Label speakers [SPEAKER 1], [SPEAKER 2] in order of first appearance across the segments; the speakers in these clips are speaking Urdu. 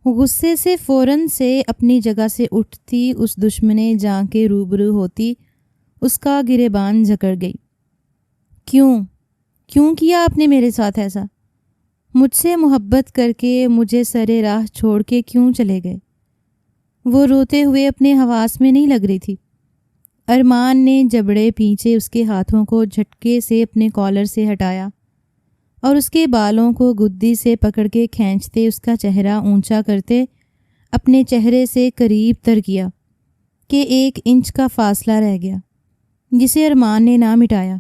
[SPEAKER 1] غصے سے فوراً سے اپنی جگہ سے اٹھتی اس دشمن جاں کے روبرو ہوتی اس کا گریبان جکڑ گئی۔ کیوں کیا آپ نے میرے ساتھ ایسا؟ مجھ سے محبت کر کے مجھے سرے راہ چھوڑ کے کیوں چلے گئے؟ وہ روتے ہوئے اپنے حواس میں نہیں لگ رہی تھی۔ ارمان نے جبڑے پیچھے اس کے ہاتھوں کو جھٹکے سے اپنے کالر سے ہٹایا اور اس کے بالوں کو گدی سے پکڑ کے کھینچتے اس کا چہرہ اونچا کرتے اپنے چہرے سے قریب تر کیا کہ 1 انچ کا فاصلہ رہ گیا جسے ارمان نے نہ مٹایا۔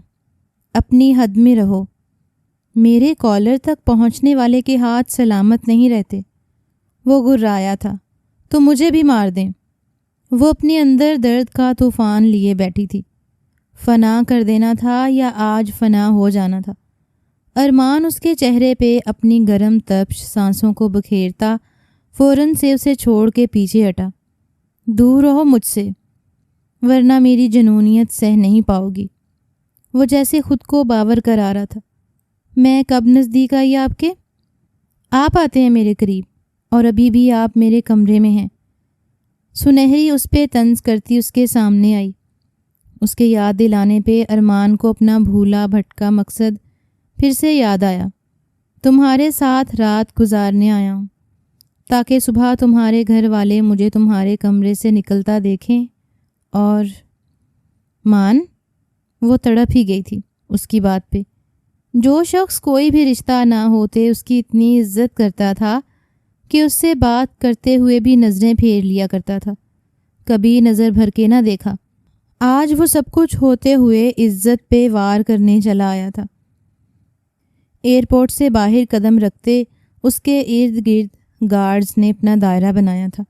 [SPEAKER 1] اپنی حد میں رہو، میرے کالر تک پہنچنے والے کے ہاتھ سلامت نہیں رہتے۔ وہ گھرایا تھا، تو مجھے بھی مار دیں۔ وہ اپنے اندر درد کا طوفان لیے بیٹھی تھی۔ فنا کر دینا تھا یا آج فنا ہو جانا تھا۔ ارمان اس کے چہرے پہ اپنی گرم تپش سانسوں کو بکھیرتا فوراً سے اسے چھوڑ کے پیچھے ہٹا۔ دور رہو مجھ سے، ورنہ میری جنونیت سہ نہیں پاؤ گی۔ وہ جیسے خود کو باور کرا رہا تھا۔ میں کب نزدیک آئی آپ کے؟ آپ آتے ہیں میرے قریب، اور ابھی بھی آپ میرے کمرے میں ہیں۔ سنہری اس پہ طنز کرتی اس کے سامنے آئی۔ اس کے یاد دلانے پہ ارمان کو اپنا بھولا بھٹکا مقصد پھر سے یاد آیا۔ تمہارے ساتھ رات گزارنے آیا ہوں تاکہ صبح تمہارے گھر والے مجھے تمہارے کمرے سے نکلتا دیکھیں اور وہ تڑپ ہی گئی تھی اس کی بات پہ۔ جو شخص کوئی بھی رشتہ نہ ہوتے اس کی اتنی عزت کرتا تھا کہ اس سے بات کرتے ہوئے بھی نظریں پھیر لیا کرتا تھا، کبھی نظر بھر کے نہ دیکھا۔ آج وہ سب کچھ ہوتے ہوئے عزت پہ وار کرنے چلا آیا تھا۔ ایئرپورٹ سے باہر قدم رکھتے اس کے ارد گرد گارڈز نے اپنا دائرہ بنایا تھا۔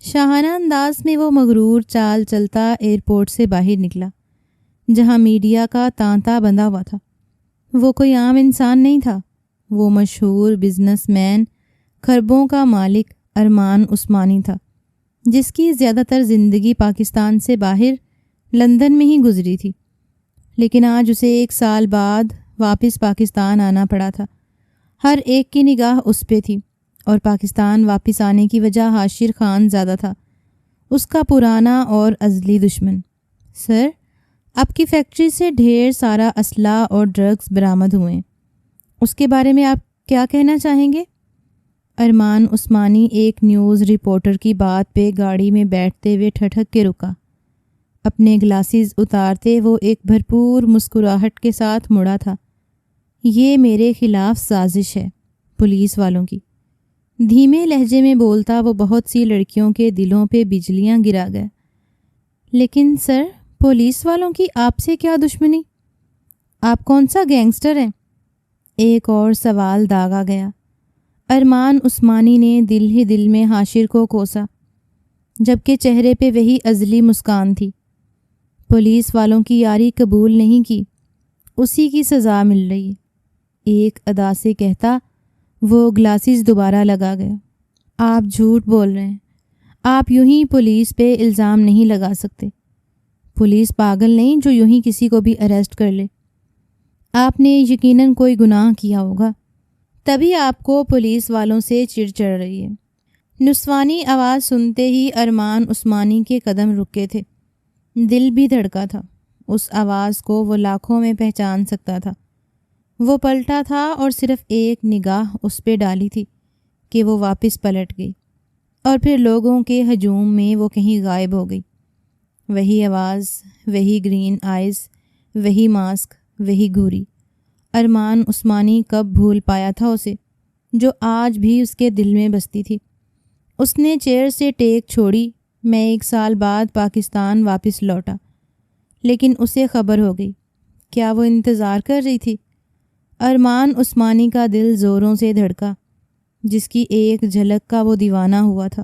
[SPEAKER 1] شاہانہ انداز میں وہ مغرور چال چلتا ایئرپورٹ سے باہر نکلا جہاں میڈیا کا تانتا بندھا ہوا تھا۔ وہ کوئی عام انسان نہیں تھا، وہ مشہور بزنس مین، کھربوں کا مالک ارمان عثمانی تھا، جس کی زیادہ تر زندگی پاکستان سے باہر لندن میں ہی گزری تھی۔ لیکن آج اسے 1 سال بعد واپس پاکستان آنا پڑا تھا۔ ہر ایک کی نگاہ اس پہ تھی، اور پاکستان واپس آنے کی وجہ حاشر خان زیادہ تھا، اس کا پرانا اور ازلی دشمن۔ سر، آپ کی فیکٹری سے ڈھیر سارا اسلحہ اور ڈرگز برآمد ہوئے ہیں، اس کے بارے میں آپ کیا کہنا چاہیں گے؟ ارمان عثمانی ایک نیوز رپورٹر کی بات پہ گاڑی میں بیٹھتے ہوئے ٹھٹک کے رکا۔ اپنے گلاسز اتارتے وہ ایک بھرپور مسکراہٹ کے ساتھ مڑا تھا۔ یہ میرے خلاف سازش ہے، پولیس والوں کی۔ دھیمے لہجے میں بولتا وہ بہت سی لڑکیوں کے دلوں پہ بجلیاں گرا گیا۔ لیکن سر، پولیس والوں کی آپ سے کیا دشمنی؟ آپ کون سا گینگسٹر ہیں؟ ایک اور سوال داغا گیا۔ ارمان عثمانی نے دل ہی دل میں حاشر کو کوسا، جبکہ چہرے پہ وہی ازلی مسکان تھی۔ پولیس والوں کی یاری قبول نہیں کی، اسی کی سزا مل رہی ہے، ایک ادا سے کہتا وہ گلاسز دوبارہ لگا گیا۔ آپ جھوٹ بول رہے ہیں، آپ یوں ہی پولیس پہ الزام نہیں لگا سکتے۔ پولیس پاگل نہیں جو یوں ہی کسی کو بھی اریسٹ کر لے۔ آپ نے یقیناً کوئی گناہ کیا ہوگا، تبھی آپ کو پولیس والوں سے چڑ چڑھ رہی ہے۔ نسوانی آواز سنتے ہی ارمان عثمانی کے قدم رکے تھے، دل بھی دھڑکا تھا۔ اس آواز کو وہ لاکھوں میں پہچان سکتا تھا۔ وہ پلٹا تھا اور صرف ایک نگاہ اس پہ ڈالی تھی کہ وہ واپس پلٹ گئی، اور پھر لوگوں کے ہجوم میں وہ کہیں غائب ہو گئی۔ وہی آواز، وہی گرین آئیز، وہی ماسک، وہی گھوری۔ ارمان عثمانی کب بھول پایا تھا اسے، جو آج بھی اس کے دل میں بستی تھی۔ اس نے چیئر سے ٹیک چھوڑی۔ میں 1 سال بعد پاکستان واپس لوٹا، لیکن اسے خبر ہو گئی۔ کیا وہ انتظار کر رہی تھی؟ ارمان عثمانی کا دل زوروں سے دھڑکا، جس کی ایک جھلک کا وہ دیوانہ ہوا تھا۔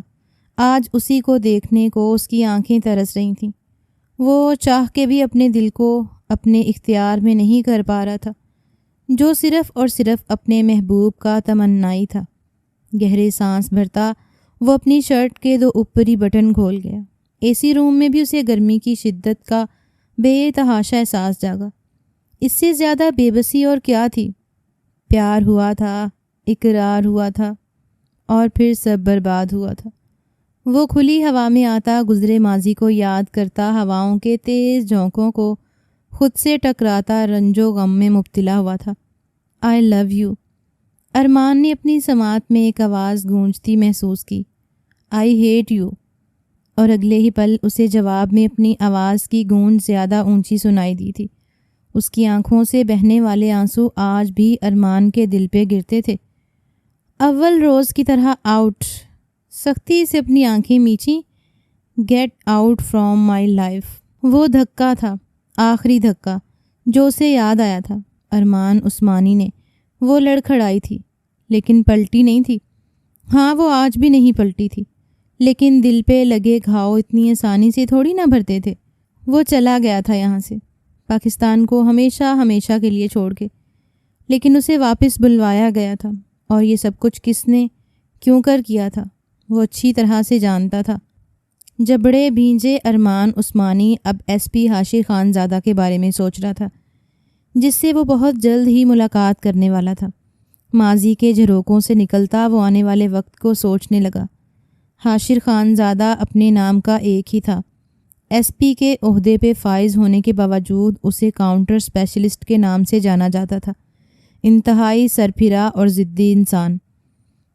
[SPEAKER 1] آج اسی کو دیکھنے کو اس کی آنکھیں ترس رہی تھیں۔ وہ چاہ کے بھی اپنے دل کو اپنے اختیار میں نہیں کر پا رہا تھا، جو صرف اور صرف اپنے محبوب کا تمنائی تھا۔ گہرے سانس بھرتا وہ اپنی شرٹ کے 2 اوپری بٹن کھول گیا۔ اے سی روم میں بھی اسے گرمی کی شدت کا بے تحاشا احساس جاگا۔ اس سے زیادہ بے بسی اور کیا تھی؟ پیار ہوا تھا، اقرار ہوا تھا، اور پھر سب برباد ہوا تھا۔ وہ کھلی ہوا میں آتا گزرے ماضی کو یاد کرتا، ہواؤں کے تیز جھونکوں کو خود سے ٹکراتا رنج و غم میں مبتلا ہوا تھا۔ آئی لو یو، ارمان نے اپنی سماعت میں ایک آواز گونجتی محسوس کی۔ آئی ہیٹ یو، اور اگلے ہی پل اسے جواب میں اپنی آواز کی گونج زیادہ اونچی سنائی دی تھی۔ اس کی آنکھوں سے بہنے والے آنسو آج بھی ارمان کے دل پہ گرتے تھے۔ اول روز کی طرح آؤٹ، سختی سے اپنی آنکھیں میچیں۔ Get out from my life, وہ دھکا تھا، آخری دھکا جو اسے یاد آیا تھا۔ ارمان عثمانی نے وہ لڑکھڑائی تھی لیکن پلٹی نہیں تھی۔ ہاں، وہ آج بھی نہیں پلٹی تھی، لیکن دل پہ لگے گھاؤ اتنی آسانی سے تھوڑی نہ بھرتے تھے۔ وہ چلا گیا تھا یہاں سے، پاکستان کو ہمیشہ ہمیشہ کے لیے چھوڑ کے، لیکن اسے واپس بلوایا گیا تھا، اور یہ سب کچھ کس نے کیوں کر کیا تھا وہ اچھی طرح سے جانتا تھا۔ جبڑے بھینجے ارمان عثمانی اب ایس پی حاشر خان زادہ کے بارے میں سوچ رہا تھا، جس سے وہ بہت جلد ہی ملاقات کرنے والا تھا۔ ماضی کے جھروکوں سے نکلتا وہ آنے والے وقت کو سوچنے لگا۔ حاشر خان زادہ اپنے نام کا ایک ہی تھا۔ ایس پی کے عہدے پہ فائز ہونے کے باوجود اسے کاؤنٹر اسپیشلسٹ کے نام سے جانا جاتا تھا۔ انتہائی سرپھرا اور ضدی انسان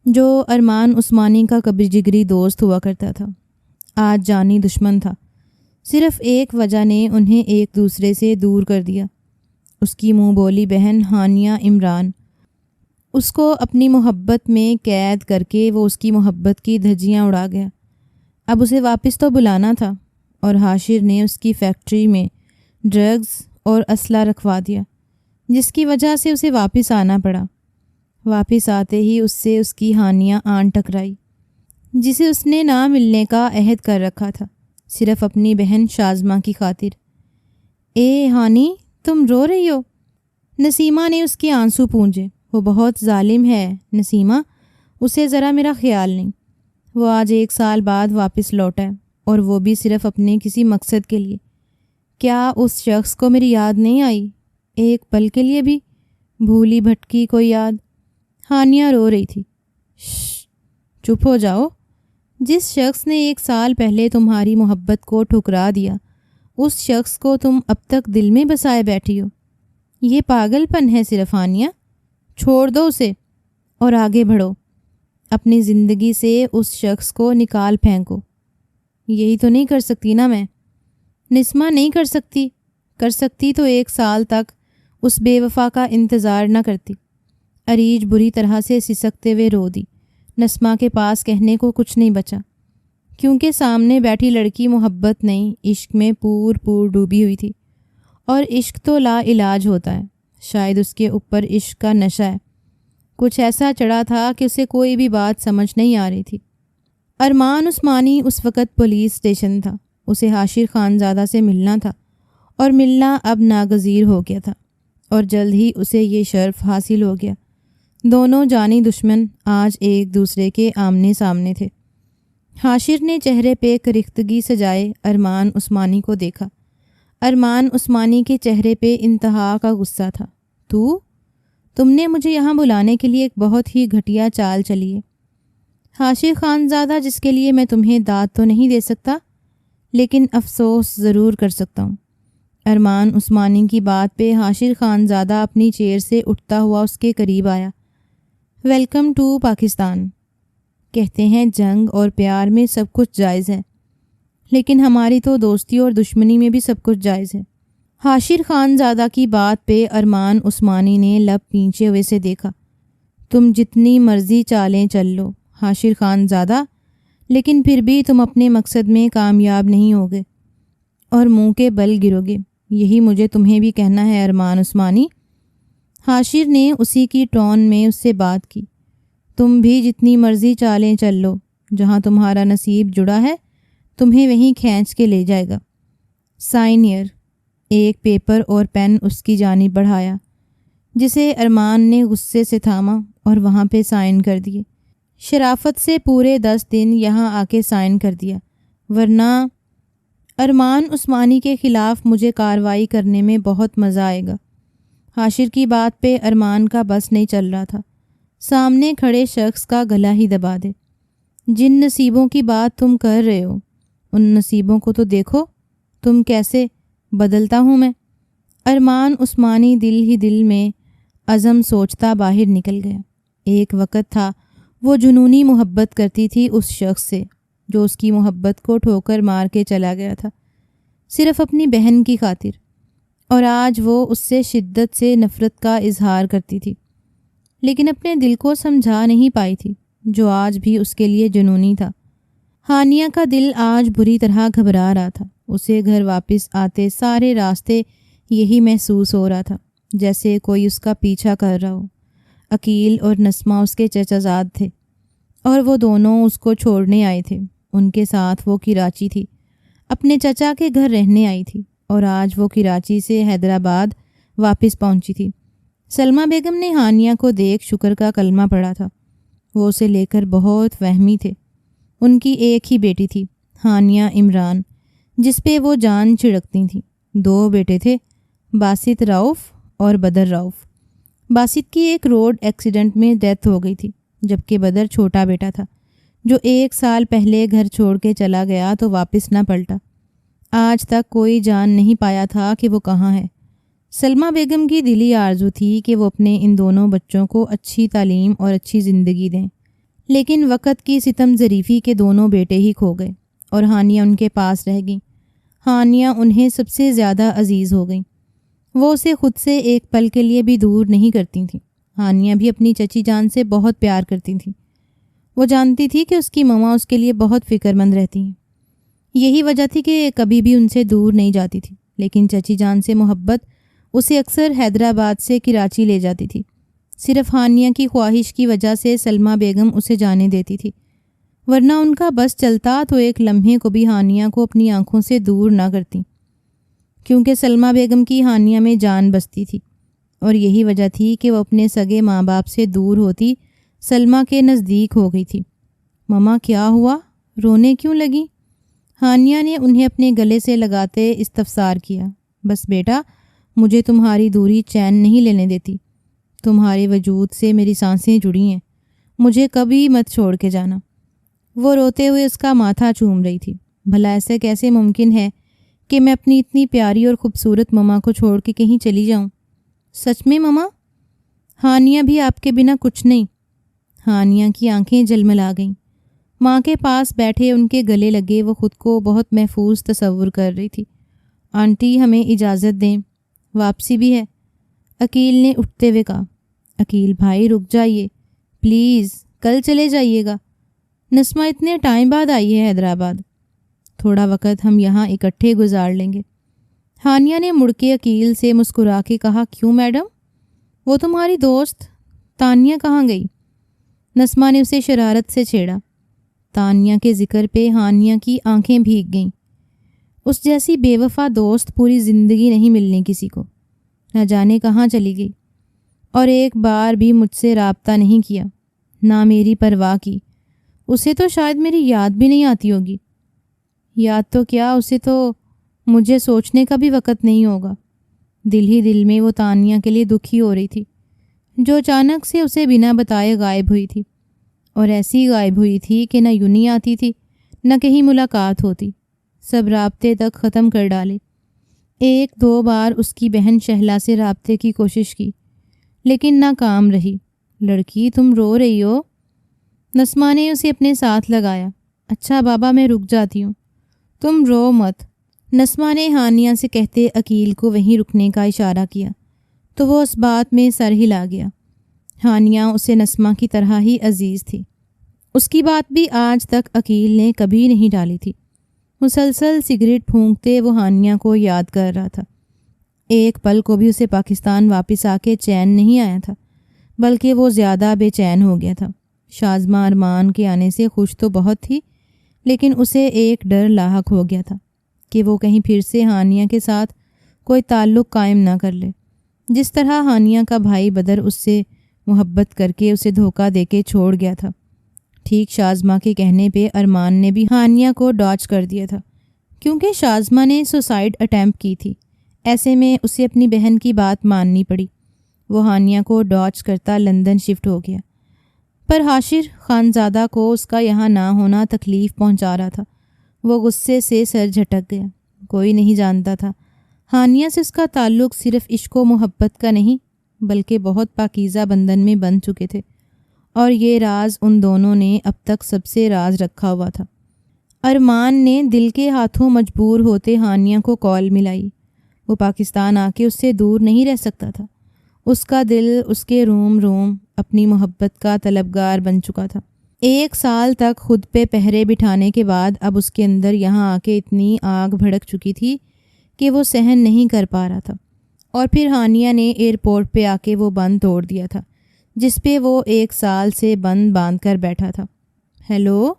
[SPEAKER 1] جو ارمان عثمانی کا کبھی جگری دوست ہوا کرتا تھا، آج جانی دشمن تھا۔ صرف ایک وجہ نے انہیں ایک دوسرے سے دور کر دیا، اس کی منہ بولی بہن ہانیہ عمران۔ اس کو اپنی محبت میں قید کر کے وہ اس کی محبت کی دھجیاں اڑا گیا۔ اب اسے واپس تو بلانا تھا، اور حاشر نے اس کی فیکٹری میں ڈرگز اور اسلحہ رکھوا دیا، جس کی وجہ سے اسے واپس آنا پڑا۔ واپس آتے ہی اس سے اس کی ہانیہ آن ٹکرائی، جسے اس نے نہ ملنے کا عہد کر رکھا تھا، صرف اپنی بہن شازمہ کی خاطر۔ اے ہانی، تم رو رہی ہو؟ نسیمہ نے اس کے آنسو پونجے۔ وہ بہت ظالم ہے نسیمہ، اسے ذرا میرا خیال نہیں۔ وہ آج 1 سال بعد واپس لوٹا ہے، اور وہ بھی صرف اپنے کسی مقصد کے لیے۔ کیا اس شخص کو میری یاد نہیں آئی ایک پل کے لیے بھی؟ بھولی بھٹکی کوئی یاد؟ ہانیہ رو رہی تھی۔ چپ ہو جاؤ۔ جس شخص نے 1 سال پہلے تمہاری محبت کو ٹھکرا دیا، اس شخص کو تم اب تک دل میں بسائے بیٹھی ہو۔ یہ پاگل پن ہے صرف ہانیہ، چھوڑ دو اسے اور آگے بڑھو۔ اپنی زندگی سے اس شخص کو نکال پھینکو۔ یہی تو نہیں کر سکتی نا میں؟ نسمہ نہیں کر سکتی، کر سکتی تو 1 سال تک اس بے وفا کا انتظار نہ کرتی۔ اریج بری طرح سے سسکتے ہوئے رو دی۔ نسمہ کے پاس کہنے کو کچھ نہیں بچا، کیونکہ سامنے بیٹھی لڑکی محبت نہیں عشق میں پور ڈوبی ہوئی تھی، اور عشق تو لا علاج ہوتا ہے۔ شاید اس کے اوپر عشق کا نشہ ہے، کچھ ایسا چڑھا تھا کہ اسے کوئی بھی بات سمجھ نہیں آ رہی تھی۔ ارمان عثمانی اس وقت پولیس اسٹیشن تھا، اسے حاشر خان زادہ سے ملنا تھا، اور ملنا اب ناگزیر ہو گیا تھا، اور جلد ہی اسے یہ شرف حاصل ہو گیا۔ دونوں جانی دشمن آج ایک دوسرے کے آمنے سامنے تھے۔ حاشر نے چہرے پہ کرختگی سجائے ارمان عثمانی کو دیکھا۔ ارمان عثمانی کے چہرے پہ انتہا کا غصہ تھا۔ تم نے مجھے یہاں بلانے کے لیے ایک بہت ہی گھٹیا چال چلی ہے حاشر خان زادہ، جس کے لیے میں تمہیں داد تو نہیں دے سکتا، لیکن افسوس ضرور کر سکتا ہوں۔ ارمان عثمانی کی بات پہ حاشر خان زادہ اپنی چیئر سے اٹھتا ہوا اس کے قریب آیا۔ Welcome to Pakistan. کہتے ہیں جنگ اور پیار میں سب کچھ جائز ہے، لیکن ہماری تو دوستی اور دشمنی میں بھی سب کچھ جائز ہے۔ حاشر خان زادہ کی بات پہ ارمان عثمانی نے لب پیچھے ہوئے سے دیکھا۔ تم جتنی مرضی چالیں چل لو حاشر خان زادہ، لیکن پھر بھی تم اپنے مقصد میں کامیاب نہیں ہوگے اور منہ کے بل گرو گے، یہی مجھے تمہیں بھی کہنا ہے ارمان عثمانی۔ حاشر نے اسی کی ٹون میں اس سے بات کی۔ تم بھی جتنی مرضی چالیں چل لو، جہاں تمہارا نصیب جڑا ہے تمہیں وہیں کھینچ کے لے جائے گا۔ Sign here. ایک پیپر اور پین اس کی جانب بڑھایا، جسے ارمان نے غصے سے تھاما اور وہاں پہ سائن کر دیے۔ شرافت سے پورے 10 دن یہاں آ کے سائن کر دیا، ورنہ ارمان عثمانی کے خلاف مجھے کارروائی کرنے میں بہت مزہ آئے گا۔ حاشر کی بات پہ ارمان کا بس نہیں چل رہا تھا۔ سامنے کھڑے شخص کا گلا ہی دبا دے۔ جن نصیبوں کی بات تم کر رہے ہو ان نصیبوں کو تو دیکھو، تم کیسے بدلتا ہوں میں۔ ارمان عثمانی دل ہی دل میں عزم سوچتا باہر نکل گیا۔ ایک وقت تھا وہ جنونی محبت کرتی تھی اس شخص سے جو اس کی محبت کو ٹھوکر مار کے چلا گیا تھا، صرف اپنی بہن کی خاطر، اور آج وہ اس سے شدت سے نفرت کا اظہار کرتی تھی، لیکن اپنے دل کو سمجھا نہیں پائی تھی جو آج بھی اس کے لیے جنونی تھا۔ ہانیہ کا دل آج بری طرح گھبرا رہا تھا۔ اسے گھر واپس آتے سارے راستے یہی محسوس ہو رہا تھا جیسے کوئی اس کا پیچھا کر رہا ہو۔ عقیل اور نسمہ اس کے چچا زاد تھے اور وہ دونوں اس کو چھوڑنے آئے تھے۔ ان کے ساتھ وہ کراچی تھی، اپنے چچا کے گھر رہنے آئی تھی، اور آج وہ کراچی سے حیدرآباد واپس پہنچی تھی۔ سلمہ بیگم نے ہانیہ کو دیکھ شکر کا کلمہ پڑھا تھا۔ وہ اسے لے کر بہت وہمی تھے۔ ان کی ایک ہی بیٹی تھی، ہانیہ عمران، جس پہ وہ جان چھڑکتی تھیں۔ 2 بیٹے تھے، باسط رؤف اور بدر رؤف۔ باسط کی ایک روڈ ایکسیڈنٹ میں ڈیتھ ہو گئی تھی، جبکہ بدر چھوٹا بیٹا تھا جو 1 سال پہلے گھر چھوڑ کے چلا گیا تو واپس نہ پلٹا۔ آج تک کوئی جان نہیں پایا تھا کہ وہ کہاں ہے۔ سلمہ بیگم کی دلی آرزو تھی کہ وہ اپنے ان دونوں بچوں کو اچھی تعلیم اور اچھی زندگی دیں، لیکن وقت کی ستم ظریفی کے دونوں بیٹے ہی کھو گئے اور ہانیہ ان کے پاس رہ گئیں۔ ہانیہ انہیں سب سے زیادہ عزیز ہو گئیں۔ وہ اسے خود سے ایک پل کے لیے بھی دور نہیں کرتی تھیں۔ ہانیہ بھی اپنی چچی جان سے بہت پیار کرتی تھیں۔ وہ جانتی تھی کہ اس کی ماما اس کے لیے بہت فکر مند رہتی ہیں، یہی وجہ تھی کہ کبھی بھی ان سے دور نہیں جاتی تھی، لیکن چچی جان سے محبت اسے اکثر حیدرآباد سے کراچی لے جاتی تھی۔ صرف ہانیہ کی خواہش کی وجہ سے سلمہ بیگم اسے جانے دیتی تھی، ورنہ ان کا بس چلتا تو ایک لمحے کو بھی ہانیہ کو اپنی آنکھوں سے دور نہ کرتی، کیونکہ سلمہ بیگم کی ہانیہ میں جان بستی تھی، اور یہی وجہ تھی کہ وہ اپنے سگے ماں باپ سے دور ہوتی سلمہ کے نزدیک ہو گئی تھی۔ ماما کیا ہوا؟ رونے کیوں لگی؟ ہانیہ نے انہیں اپنے گلے سے لگاتے استفسار کیا۔ بس بیٹا، مجھے تمہاری دوری چین نہیں لینے دیتی۔ تمہارے وجود سے میری سانسیں جڑی ہیں، مجھے کبھی مت چھوڑ کے جانا۔ وہ روتے ہوئے اس کا ماتھا چوم رہی تھی۔ بھلا ایسے کیسے ممکن ہے کہ میں اپنی اتنی پیاری اور خوبصورت ماما کو چھوڑ کے کہیں چلی جاؤں؟ سچ میں ماما؟ ہانیہ بھی آپ کے بنا کچھ نہیں۔ ہانیہ کی آنکھیں جلملا گئیں۔ ماں کے پاس بیٹھے ان کے گلے لگے وہ خود کو بہت محفوظ تصور کر رہی تھی۔ آنٹی ہمیں اجازت دیں، واپسی بھی ہے، عقیل نے اٹھتے ہوئے کہا۔ عقیل بھائی رک جائیے پلیز، کل چلے جائیے گا۔ نسمہ اتنے ٹائم بعد آئی ہے حیدرآباد، تھوڑا وقت ہم یہاں اکٹھے گزار لیں گے۔ ہانیہ نے مڑ کے عقیل سے مسکرا کے کہا، کیوں میڈم؟ وہ تمہاری دوست تانیہ کہاں گئی؟ نسمہ نے اسے شرارت سے چھیڑا۔ تانیہ کے ذکر پہ ہانیہ کی آنکھیں بھیگ گئیں۔ اس جیسی بے وفا دوست پوری زندگی نہیں ملنی کسی کو، نہ جانے کہاں چلی گئی، اور ایک بار بھی مجھ سے رابطہ نہیں کیا، نہ میری پرواہ کی۔ اسے تو شاید میری یاد بھی نہیں آتی ہوگی۔ یاد تو کیا، اسے تو مجھے سوچنے کا بھی وقت نہیں ہوگا۔ دل ہی دل میں وہ تانیہ کے لیے دکھی ہو رہی تھی جو اچانک سے اسے بنا بتائے غائب ہوئی تھی، اور ایسی غائب ہوئی تھی کہ نہ یونی آتی تھی نہ کہیں ملاقات ہوتی، سب رابطے تک ختم کر ڈالے۔ 1-2 بار اس کی بہن شہلا سے رابطے کی کوشش کی لیکن ناکام رہی۔ لڑکی تم رو رہی ہو؟ نسمہ نے اسے اپنے ساتھ لگایا۔ اچھا بابا میں رک جاتی ہوں، تم رو مت۔ نسمہ نے ہانیہ سے کہتے عقیل کو وہیں رکنے کا اشارہ کیا تو وہ اس بات میں سر ہلا گیا۔ ہانیہ اسے نسمہ کی طرح ہی عزیز تھی، اس کی بات بھی آج تک عقیل نے کبھی نہیں ڈالی تھی۔ مسلسل سگریٹ پھونکتے وہ ہانیہ کو یاد کر رہا تھا۔ ایک پل کو بھی اسے پاکستان واپس آ کے چین نہیں آیا تھا، بلکہ وہ زیادہ بے چین ہو گیا تھا۔ شازمہ ارمان کے آنے سے خوش تو بہت تھی، لیکن اسے ایک ڈر لاحق ہو گیا تھا کہ وہ کہیں پھر سے ہانیہ کے ساتھ کوئی تعلق قائم نہ کر لے، جس طرح ہانیہ کا بھائی بدر اس سے محبت کر کے اسے دھوکہ دے کے چھوڑ گیا تھا۔ ٹھیک شازمہ کے کہنے پہ ارمان نے بھی ہانیہ کو ڈاچ کر دیا تھا، کیونکہ شازمہ نے سوسائڈ اٹیمپٹ کی تھی۔ ایسے میں اسے اپنی بہن کی بات ماننی پڑی۔ وہ ہانیہ کو ڈاچ کرتا لندن شفٹ ہو گیا۔ پر حاشر خانزادہ کو اس کا یہاں نہ ہونا تکلیف پہنچا رہا تھا۔ وہ غصے سے سر جھٹک گیا۔ کوئی نہیں جانتا تھا ہانیہ سے اس کا تعلق صرف عشق و محبت کا نہیں بلکہ بہت پاکیزہ بندھن میں بندھ چکے تھے، اور یہ راز ان دونوں نے اب تک سب سے راز رکھا ہوا تھا۔ ارمان نے دل کے ہاتھوں مجبور ہوتے ہانیہ کو کال ملائی۔ وہ پاکستان آ کے اس سے دور نہیں رہ سکتا تھا۔ اس کا دل اس کے روم روم اپنی محبت کا طلبگار بن چکا تھا۔ 1 سال تک خود پہ پہرے بٹھانے کے بعد اب اس کے اندر یہاں آ کے اتنی آگ بھڑک چکی تھی کہ وہ سہن نہیں کر پا رہا تھا۔ اور پھر ہانیہ نے ایئرپورٹ پہ آ کے وہ بند توڑ دیا تھا جس پہ وہ 1 سال سے بند باندھ کر بیٹھا تھا۔ ہیلو،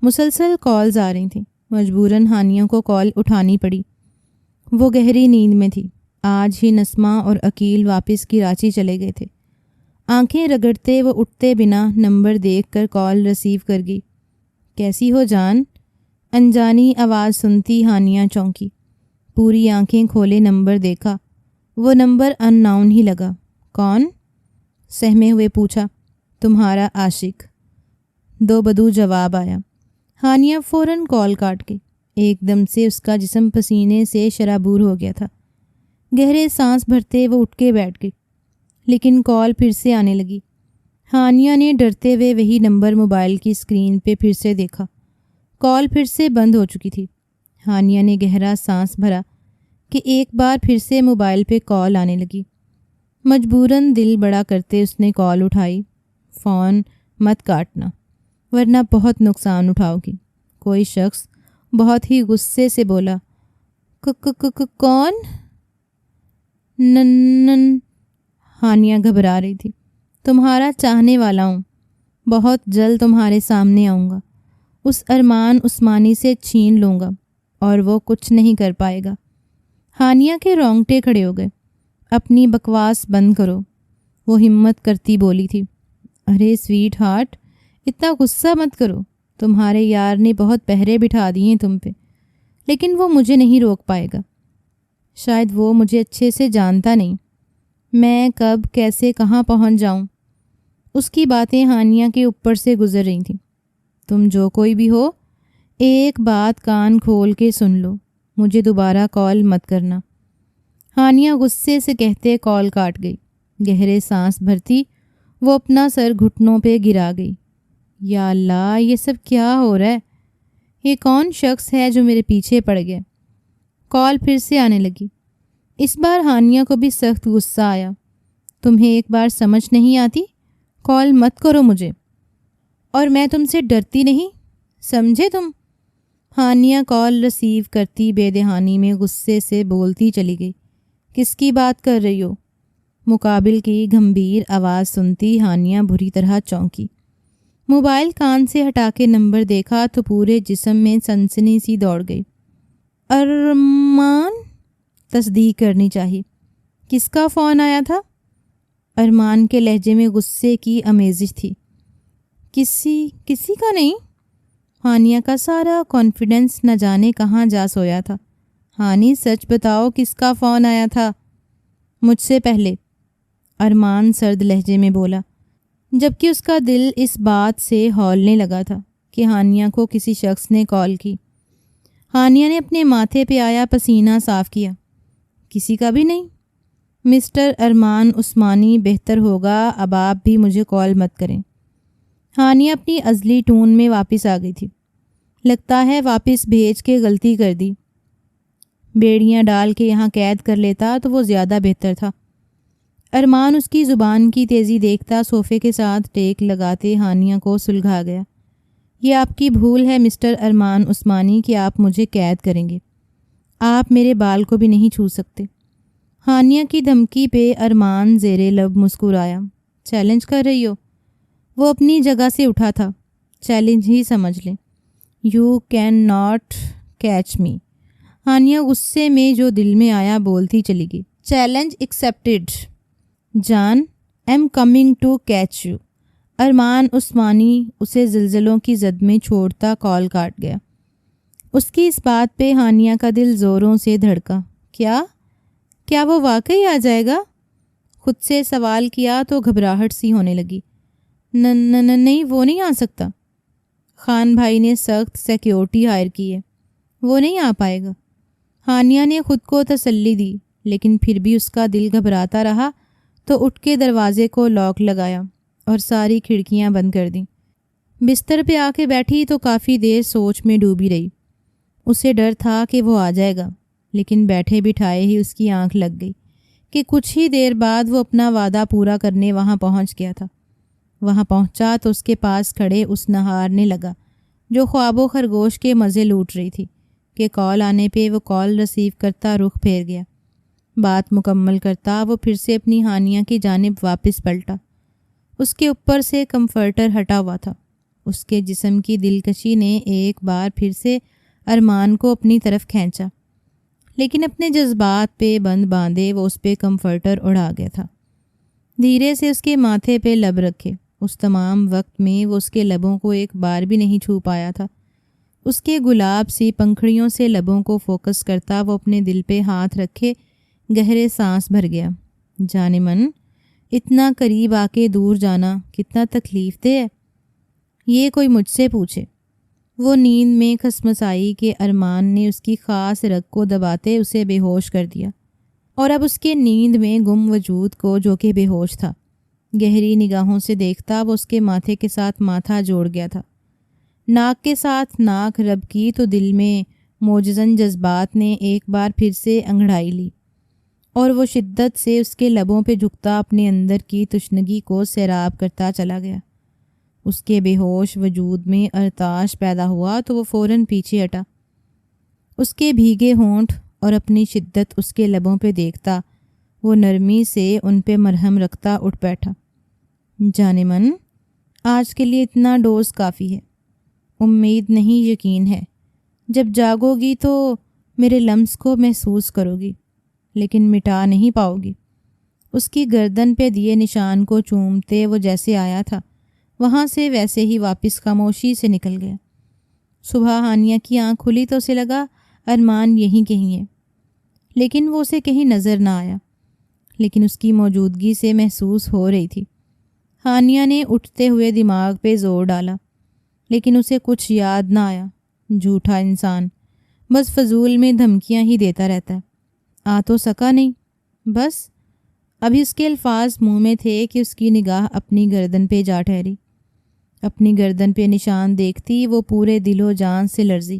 [SPEAKER 1] مسلسل کالز آ رہی تھیں۔ مجبوراً ہانیہ کو کال اٹھانی پڑی۔ وہ گہری نیند میں تھی۔ آج ہی نسمہ اور عقیل واپس کراچی چلے گئے تھے۔ آنکھیں رگڑتے وہ اٹھتے بنا نمبر دیکھ کر کال ریسیو کر گئی۔ کیسی ہو جان؟ انجانی آواز سنتی ہانیہ چونکی۔ پوری آنکھیں کھولے نمبر دیکھا۔ وہ نمبر ان ناؤن ہی لگا۔ کون؟ سہمے ہوئے پوچھا۔ تمہارا عاشق، دو بدو جواب آیا۔ ہانیہ فوراً کال کاٹ گئی۔ ایک دم سے اس کا جسم پسینے سے شرابور ہو گیا تھا۔ گہرے سانس بھرتے وہ اٹھ کے بیٹھ گئی، لیکن کال پھر سے آنے لگی۔ ہانیہ نے ڈرتے ہوئے وہی نمبر موبائل کی اسکرین پہ پھر سے دیکھا۔ کال پھر سے بند ہو چکی تھی۔ ہانیہ نے گہرا سانس بھرا کہ ایک بار پھر سے موبائل پہ کال آنے لگی۔ مجبوراً دل بڑا کرتے اس نے کال اٹھائی۔ فون مت کاٹنا ورنہ بہت نقصان اٹھاؤ گی، کوئی شخص بہت ہی غصے سے بولا۔ کون؟ نن ہانیہ گھبرا رہی تھی۔ تمہارا چاہنے والا ہوں، بہت جلد تمہارے سامنے آؤں گا، اس ارمان عثمانی سے چھین لوں گا اور وہ کچھ نہیں کر پائے گا۔ ہانیہ کے رونگٹے کھڑے ہو گئے۔ اپنی بکواس بند کرو، وہ ہمت کرتی بولی تھی۔ ارے سویٹ ہارٹ، اتنا غصہ مت کرو، تمہارے یار نے بہت پہرے بٹھا دیے تم پہ، لیکن وہ مجھے نہیں روک پائے گا۔ شاید وہ مجھے اچھے سے جانتا نہیں، میں کب کیسے کہاں پہنچ جاؤں۔ اس کی باتیں ہانیہ کے اوپر سے گزر رہی تھیں۔ تم جو کوئی بھی ہو، ایک بات کان کھول کے سن لو، مجھے دوبارہ کال مت کرنا۔ ہانیہ غصے سے کہتے کال کاٹ گئی۔ گہرے سانس بھرتی وہ اپنا سر گھٹنوں پہ گرا گئی۔ یا اللہ، یہ سب کیا ہو رہا ہے؟ یہ کون شخص ہے جو میرے پیچھے پڑ گیا؟ کال پھر سے آنے لگی۔ اس بار ہانیہ کو بھی سخت غصہ آیا۔ تمہیں ایک بار سمجھ نہیں آتی؟ کال مت کرو مجھے، اور میں تم سے ڈرتی نہیں، سمجھے تم؟ ہانیہ کال ریسیو کرتی بے دہانی میں غصے سے بولتی چلی گئی۔ کس کی بات کر رہی ہو؟ مقابل کی گھمبیر آواز سنتی ہانیہ بری طرح چونکی۔ موبائل کان سے ہٹا کے نمبر دیکھا تو پورے جسم میں سنسنی سی دوڑ گئی۔ ارمان؟ تصدیق کرنی چاہیے۔ کس کا فون آیا تھا؟ ارمان کے لہجے میں غصے کی آمیزش تھی۔ کسی کا نہیں۔ ہانیہ کا سارا کانفیڈنس نہ جانے کہاں جا سویا تھا۔ ہانی، سچ بتاؤ، کس کا فون آیا تھا؟ مجھ سے پہلے، ارمان سرد لہجے میں بولا، جبکہ اس کا دل اس بات سے ہولنے لگا تھا کہ ہانیہ کو کسی شخص نے کال کی۔ ہانیہ نے اپنے ماتھے پہ آیا پسینہ صاف کیا۔ کسی کا بھی نہیں؟ مسٹر ارمان عثمانی، بہتر ہوگا اب آپ بھی مجھے کال مت کریں۔ ہانیہ اپنی ازلی ٹون میں واپس آ گئی تھی۔ لگتا ہے واپس بھیج کے غلطی کر دی، بیڑیاں ڈال کے یہاں قید کر لیتا تو وہ زیادہ بہتر تھا۔ ارمان اس کی زبان کی تیزی دیکھتا صوفے کے ساتھ ٹیک لگاتے ہانیہ کو سلگھا گیا۔ یہ آپ کی بھول ہے مسٹر ارمان عثمانی کہ آپ مجھے قید کریں گے۔ آپ میرے بال کو بھی نہیں چھو سکتے۔ ہانیہ کی دھمکی پہ ارمان زیر لب مسکرایا۔ چیلنج کر رہی ہو؟ وہ اپنی جگہ سے اٹھا تھا۔ چیلنج ہی سمجھ لیں۔ You can not catch me. Haniya غصے میں جو دل میں آیا بولتی چلی گئی۔ چیلنج ایکسیپٹڈ جان، I am coming to catch you. Armaan Usmani اسے زلزلوں کی زد میں چھوڑتا کال کاٹ گیا۔ اس کی اس بات پہ ہانیہ کا دل زوروں سے دھڑکا۔ کیا وہ واقعی آ جائے گا؟ خود سے سوال کیا تو گھبراہٹ سی ہونے لگی۔ نہیں وہ نہیں آ سکتا۔ خان بھائی نے سخت سیکیورٹی ہائر کی ہے، وہ نہیں آ پائے گا۔ ہانیہ نے خود کو تسلی دی، لیکن پھر بھی اس کا دل گھبراتا رہا تو اٹھ کے دروازے کو لاک لگایا اور ساری کھڑکیاں بند کر دیں۔ بستر پہ آ کے بیٹھی تو کافی دیر سوچ میں ڈوبی رہی۔ اسے ڈر تھا کہ وہ آ جائے گا، لیکن بیٹھے بٹھائے ہی اس کی آنکھ لگ گئی کہ کچھ ہی دیر بعد وہ اپنا وعدہ پورا کرنے وہاں پہنچ گیا تھا۔ وہاں پہنچا تو اس کے پاس کھڑے اس نہارنے لگا جو خواب و خرگوش کے مزے لوٹ رہی تھی کہ کال آنے پہ وہ کال ریسیو کرتا رخ پھیر گیا۔ بات مکمل کرتا وہ پھر سے اپنی ہانیہ کی جانب واپس پلٹا۔ اس کے اوپر سے کمفرٹر ہٹا ہوا تھا۔ اس کے جسم کی دلکشی نے ایک بار پھر سے ارمان کو اپنی طرف کھینچا، لیکن اپنے جذبات پہ بند باندھے وہ اس پہ کمفرٹر اڑا گیا تھا۔ دھیرے سے اس کے ماتھے پہ لب رکھے۔ اس تمام وقت میں وہ اس کے لبوں کو ایک بار بھی نہیں چھو پایا تھا۔ اس کے گلاب سی پنکھڑیوں سے لبوں کو فوکس کرتا وہ اپنے دل پہ ہاتھ رکھے گہرے سانس بھر گیا۔ جانے من، اتنا قریب آ کے دور جانا کتنا تکلیف دہ ہے، یہ کوئی مجھ سے پوچھے۔ وہ نیند میں کھسمسائی کہ ارمان نے اس کی خاص رگ کو دباتے اسے بے ہوش کر دیا، اور اب اس کے نیند میں گم وجود کو جو کہ بے ہوش تھا گہری نگاہوں سے دیکھتا وہ اس کے ماتھے کے ساتھ ماتھا جوڑ گیا تھا۔ ناک کے ساتھ ناک رب کی تو دل میں موجزن جذبات نے ایک بار پھر سے انگڑائی لی، اور وہ شدت سے اس کے لبوں پہ جھکتا اپنے اندر کی تشنگی کو سیراب کرتا چلا گیا۔ اس کے بے ہوش وجود میں ارتعاش پیدا ہوا تو وہ فوراً پیچھے ہٹا۔ اس کے بھیگے ہونٹ اور اپنی شدت اس کے لبوں پہ دیکھتا وہ نرمی سے ان پہ مرہم رکھتا اٹھ بیٹھا۔ جانے من، آج کے لیے اتنا ڈوز کافی ہے۔ امید نہیں، یقین ہے، جب جاگو گی تو میرے لمس کو محسوس کرو گی، لیکن مٹا نہیں پاؤ گی۔ اس کی گردن پہ دیے نشان کو چومتے وہ جیسے آیا تھا وہاں سے ویسے ہی واپس خاموشی سے نکل گیا۔ صبح ہانیہ کی آنکھ کھلی تو اسے لگا ارمان یہیں کہیں ہے، لیکن وہ اسے کہیں نظر نہ آیا، لیکن اس کی موجودگی سے محسوس ہو رہی تھی۔ ہانیہ نے اٹھتے ہوئے دماغ پہ زور ڈالا، لیکن اسے کچھ یاد نہ آیا۔ جھوٹا انسان بس فضول میں دھمکیاں ہی دیتا رہتا ہے، آ تو سکا نہیں۔ بس ابھی اس کے الفاظ منہ میں تھے کہ اس کی نگاہ اپنی گردن پہ جا ٹھہری۔ اپنی گردن پہ نشان دیکھتی وہ پورے دل و جان سے لرزی۔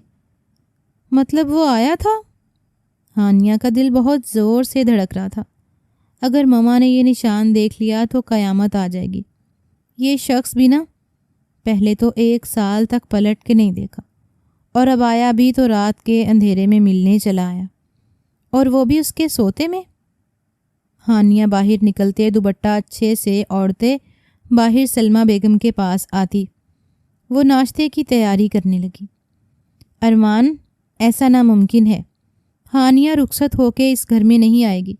[SPEAKER 1] مطلب وہ آیا تھا؟ ہانیہ کا دل بہت زور سے دھڑک رہا تھا۔ اگر مما نے یہ نشان دیکھ لیا تو قیامت آ جائے گی۔ یہ شخص بھی نا، پہلے تو 1 سال تک پلٹ کے نہیں دیکھا، اور اب آیا بھی تو رات کے اندھیرے میں ملنے چلا آیا، اور وہ بھی اس کے سوتے میں۔ ہانیہ باہر نکلتے دوپٹہ اچھے سے اوڑھتے باہر سلمہ بیگم کے پاس آتی۔ وہ ناشتے کی تیاری کرنے لگی۔ ارمان، ایسا ناممکن ہے، ہانیہ رخصت ہو کے اس گھر میں نہیں آئے گی،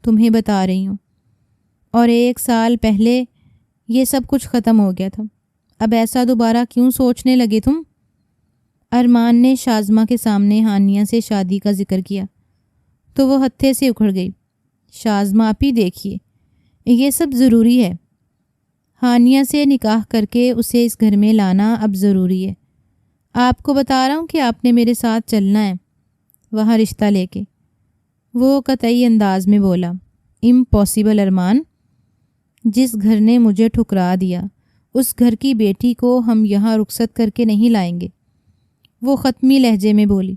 [SPEAKER 1] تمہیں بتا رہی ہوں، اور 1 سال پہلے یہ سب کچھ ختم ہو گیا تھا، اب ایسا دوبارہ کیوں سوچنے لگے تم؟ ارمان نے شازمہ کے سامنے ہانیہ سے شادی کا ذکر کیا تو وہ ہتھے سے اکھڑ گئی۔ شازمہ آپ ہی دیکھیے، یہ سب ضروری ہے، ہانیہ سے نکاح کر کے اسے اس گھر میں لانا اب ضروری ہے۔ آپ کو بتا رہا ہوں کہ آپ نے میرے ساتھ چلنا ہے وہاں رشتہ لے کے۔ وہ قطعی انداز میں بولا، امپاسبل ارمان، جس گھر نے مجھے ٹھکرا دیا اس گھر کی بیٹی کو ہم یہاں رخصت کر کے نہیں لائیں گے۔ وہ ختمی لہجے میں بولی،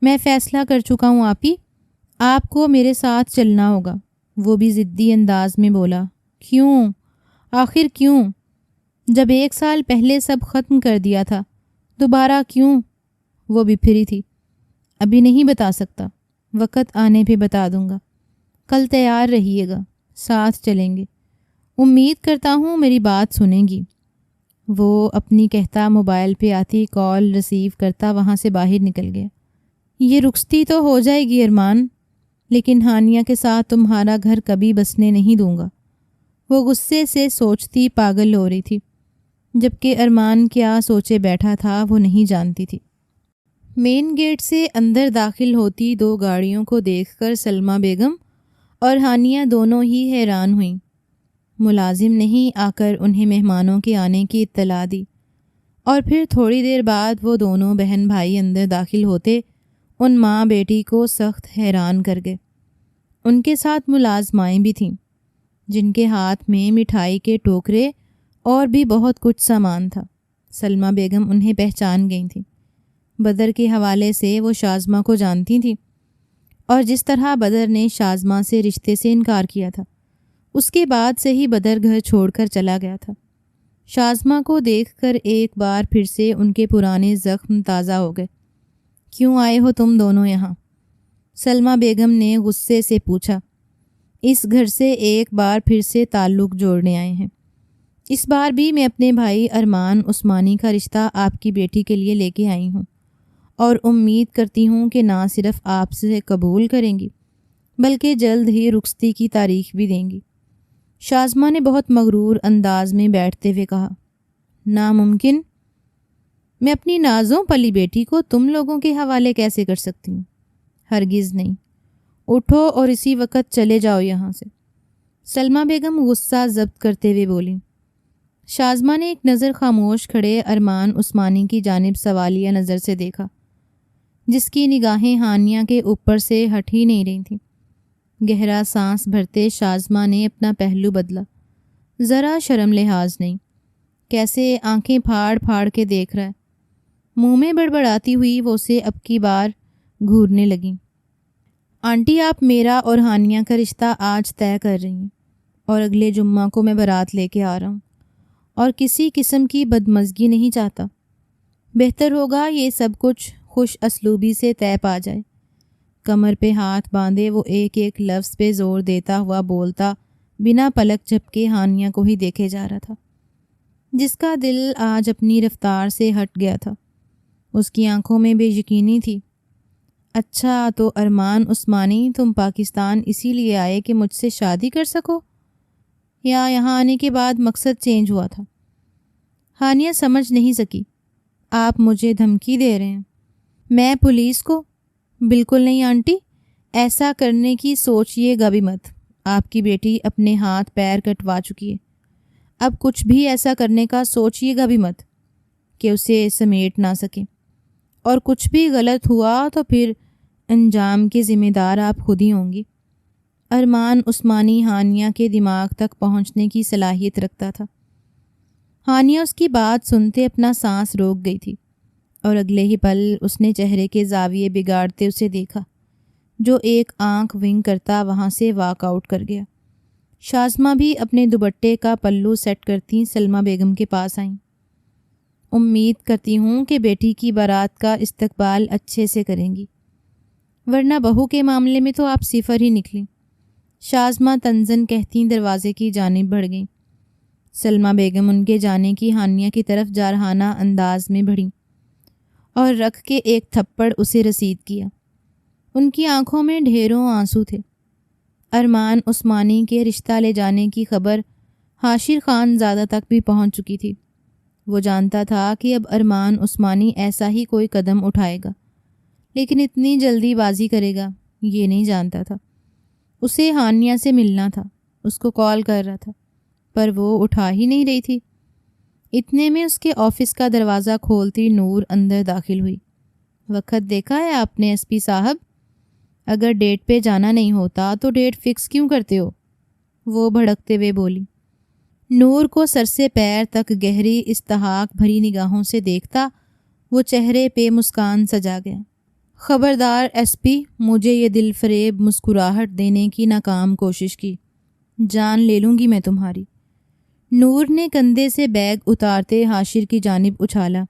[SPEAKER 1] میں فیصلہ کر چکا ہوں آپی، آپ کو میرے ساتھ چلنا ہوگا۔ وہ بھی ضدی انداز میں بولا، کیوں؟ آخر کیوں؟ جب 1 سال پہلے سب ختم کر دیا تھا دوبارہ کیوں؟ وہ بھی پھری تھی، ابھی نہیں بتا سکتا، وقت آنے پہ بتا دوں گا، کل تیار رہیے گا، ساتھ چلیں گے، امید کرتا ہوں میری بات سنیں گی۔ وہ اپنی کہتا موبائل پہ آتی کال ریسیو کرتا وہاں سے باہر نکل گیا۔ یہ رخصتی تو ہو جائے گی ارمان، لیکن ہانیہ کے ساتھ تمہارا گھر کبھی بسنے نہیں دوں گا۔ وہ غصے سے سوچتی پاگل ہو رہی تھی، جبکہ ارمان کیا سوچے بیٹھا تھا وہ نہیں جانتی تھی۔ مین گیٹ سے اندر داخل ہوتی 2 گاڑیوں کو دیکھ کر سلمہ بیگم اور ہانیہ دونوں ہی حیران ہوئیں۔ ملازم نے ہی آ کر انہیں مہمانوں کے آنے کی اطلاع دی، اور پھر تھوڑی دیر بعد وہ دونوں بہن بھائی اندر داخل ہوتے ان ماں بیٹی کو سخت حیران کر گئے۔ ان کے ساتھ ملازمائیں بھی تھیں جن کے ہاتھ میں مٹھائی کے ٹوکرے اور بھی بہت کچھ سامان تھا۔ سلمیٰ بیگم انہیں پہچان گئی تھیں۔ بدر کے حوالے سے وہ شازمہ کو جانتی تھیں، اور جس طرح بدر نے شازمہ سے رشتے سے انکار کیا تھا، اس کے بعد سے ہی بدر گھر چھوڑ کر چلا گیا تھا۔ شازمہ کو دیکھ کر ایک بار پھر سے ان کے پرانے زخم تازہ ہو گئے۔ کیوں آئے ہو تم دونوں یہاں؟ سلمیٰ بیگم نے غصے سے پوچھا۔ اس گھر سے ایک بار پھر سے تعلق جوڑنے آئے ہیں۔ اس بار بھی میں اپنے بھائی ارمان عثمانی کا رشتہ آپ کی بیٹی کے لیے لے کے آئی ہوں، اور امید کرتی ہوں کہ نہ صرف آپ سے قبول کریں گی بلکہ جلد ہی رخصتی کی تاریخ بھی دیں گی۔ شازمہ نے بہت مغرور انداز میں بیٹھتے ہوئے کہا، ناممکن؟ میں اپنی نازوں پلی بیٹی کو تم لوگوں کے حوالے کیسے کر سکتی ہوں؟ ہرگز نہیں۔ اٹھو اور اسی وقت چلے جاؤ یہاں سے، سلمیٰ بیگم غصہ ضبط کرتے ہوئے بولیں۔ شازمہ نے ایک نظر خاموش کھڑے ارمان عثمانی کی جانب سوالیہ نظر سے دیکھا، جس کی نگاہیں ہانیہ کے اوپر سے ہٹ ہی نہیں رہی تھیں۔ گہرا سانس بھرتے شازمہ نے اپنا پہلو بدلا۔ ذرا شرم لحاظ نہیں، کیسے آنکھیں پھاڑ پھاڑ کے دیکھ رہا ہے۔ منہ میں بڑبڑاتی ہوئی وہ اسے اب کی بار گھورنے لگیں۔ آنٹی، آپ میرا اور ہانیہ کا رشتہ آج طے کر رہی ہیں، اور اگلے جمعہ کو میں بارات لے کے آ رہا ہوں، اور کسی قسم کی بدمزگی نہیں چاہتا۔ بہتر ہوگا یہ سب کچھ خوش اسلوبی سے طے پا جائے۔ کمر پہ ہاتھ باندھے وہ ایک ایک لفظ پہ زور دیتا ہوا بولتا، بنا پلک جھپکے ہانیہ کو ہی دیکھے جا رہا تھا، جس کا دل آج اپنی رفتار سے ہٹ گیا تھا۔ اس کی آنکھوں میں بے یقینی تھی۔ اچھا، تو ارمان عثمانی، تم پاکستان اسی لیے آئے کہ مجھ سے شادی کر سکو، یا یہاں آنے کے بعد مقصد چینج ہوا تھا؟ ہانیہ سمجھ نہیں سکی۔ آپ مجھے دھمکی دے رہے ہیں؟ میں پولیس کو؟ بالکل نہیں آنٹی، ایسا کرنے کی سوچیے گا بھی مت۔ آپ کی بیٹی اپنے ہاتھ پیر کٹوا چکی ہے، اب کچھ بھی ایسا کرنے کا سوچیے گا بھی مت کہ اسے سمیٹ نہ سکیں، اور کچھ بھی غلط ہوا تو پھر انجام کے ذمہ دار آپ خود ہی ہوں گی۔ ارمان عثمانی ہانیہ کے دماغ تک پہنچنے کی صلاحیت رکھتا تھا۔ ہانیہ اس کی بات سنتے اپنا سانس روک گئی تھی، اور اگلے ہی پل اس نے چہرے کے زاویے بگاڑتے اسے دیکھا، جو ایک آنکھ ونگ کرتا وہاں سے واک آؤٹ کر گیا۔ شازمہ بھی اپنے دوپٹے کا پلو سیٹ کرتی سلمیٰ بیگم کے پاس آئیں۔ امید کرتی ہوں کہ بیٹی کی بارات کا استقبال اچھے سے کریں گی، ورنہ بہو کے معاملے میں تو آپ صفر ہی نکلیں۔ شازمہ تنزن کہتی دروازے کی جانب بڑھ گئیں۔ سلمیٰ بیگم ان کے جانے کی ہانیہ کی طرف جارحانہ انداز میں بڑھیں اور رکھ کے ایک تھپڑ اسے رسید کیا۔ ان کی آنکھوں میں ڈھیروں آنسو تھے۔ ارمان عثمانی کے رشتہ لے جانے کی خبر حاشر خان زادہ تک بھی پہنچ چکی تھی۔ وہ جانتا تھا کہ اب ارمان عثمانی ایسا ہی کوئی قدم اٹھائے گا، لیکن اتنی جلدی بازی کرے گا یہ نہیں جانتا تھا۔ اسے ہانیہ سے ملنا تھا، اس کو کال کر رہا تھا، پر وہ اٹھا ہی نہیں رہی تھی۔ اتنے میں اس کے آفس کا دروازہ کھولتی نور اندر داخل ہوئی۔ وقت دیکھا ہے آپ نے ایس پی صاحب؟ اگر ڈیٹ پہ جانا نہیں ہوتا تو ڈیٹ فکس کیوں کرتے ہو؟ وہ بھڑکتے ہوئے بولی۔ نور کو سر سے پیر تک گہری استحقاق بھری نگاہوں سے دیکھتا وہ چہرے پہ مسکان سجا گیا۔ خبردار ایس پی، مجھے یہ دل فریب مسکراہٹ دینے کی ناکام کوشش کی، جان لے لوں گی میں تمہاری۔ نور نے کندھے سے بیگ اتارتے حاشر کی جانب اچھالا،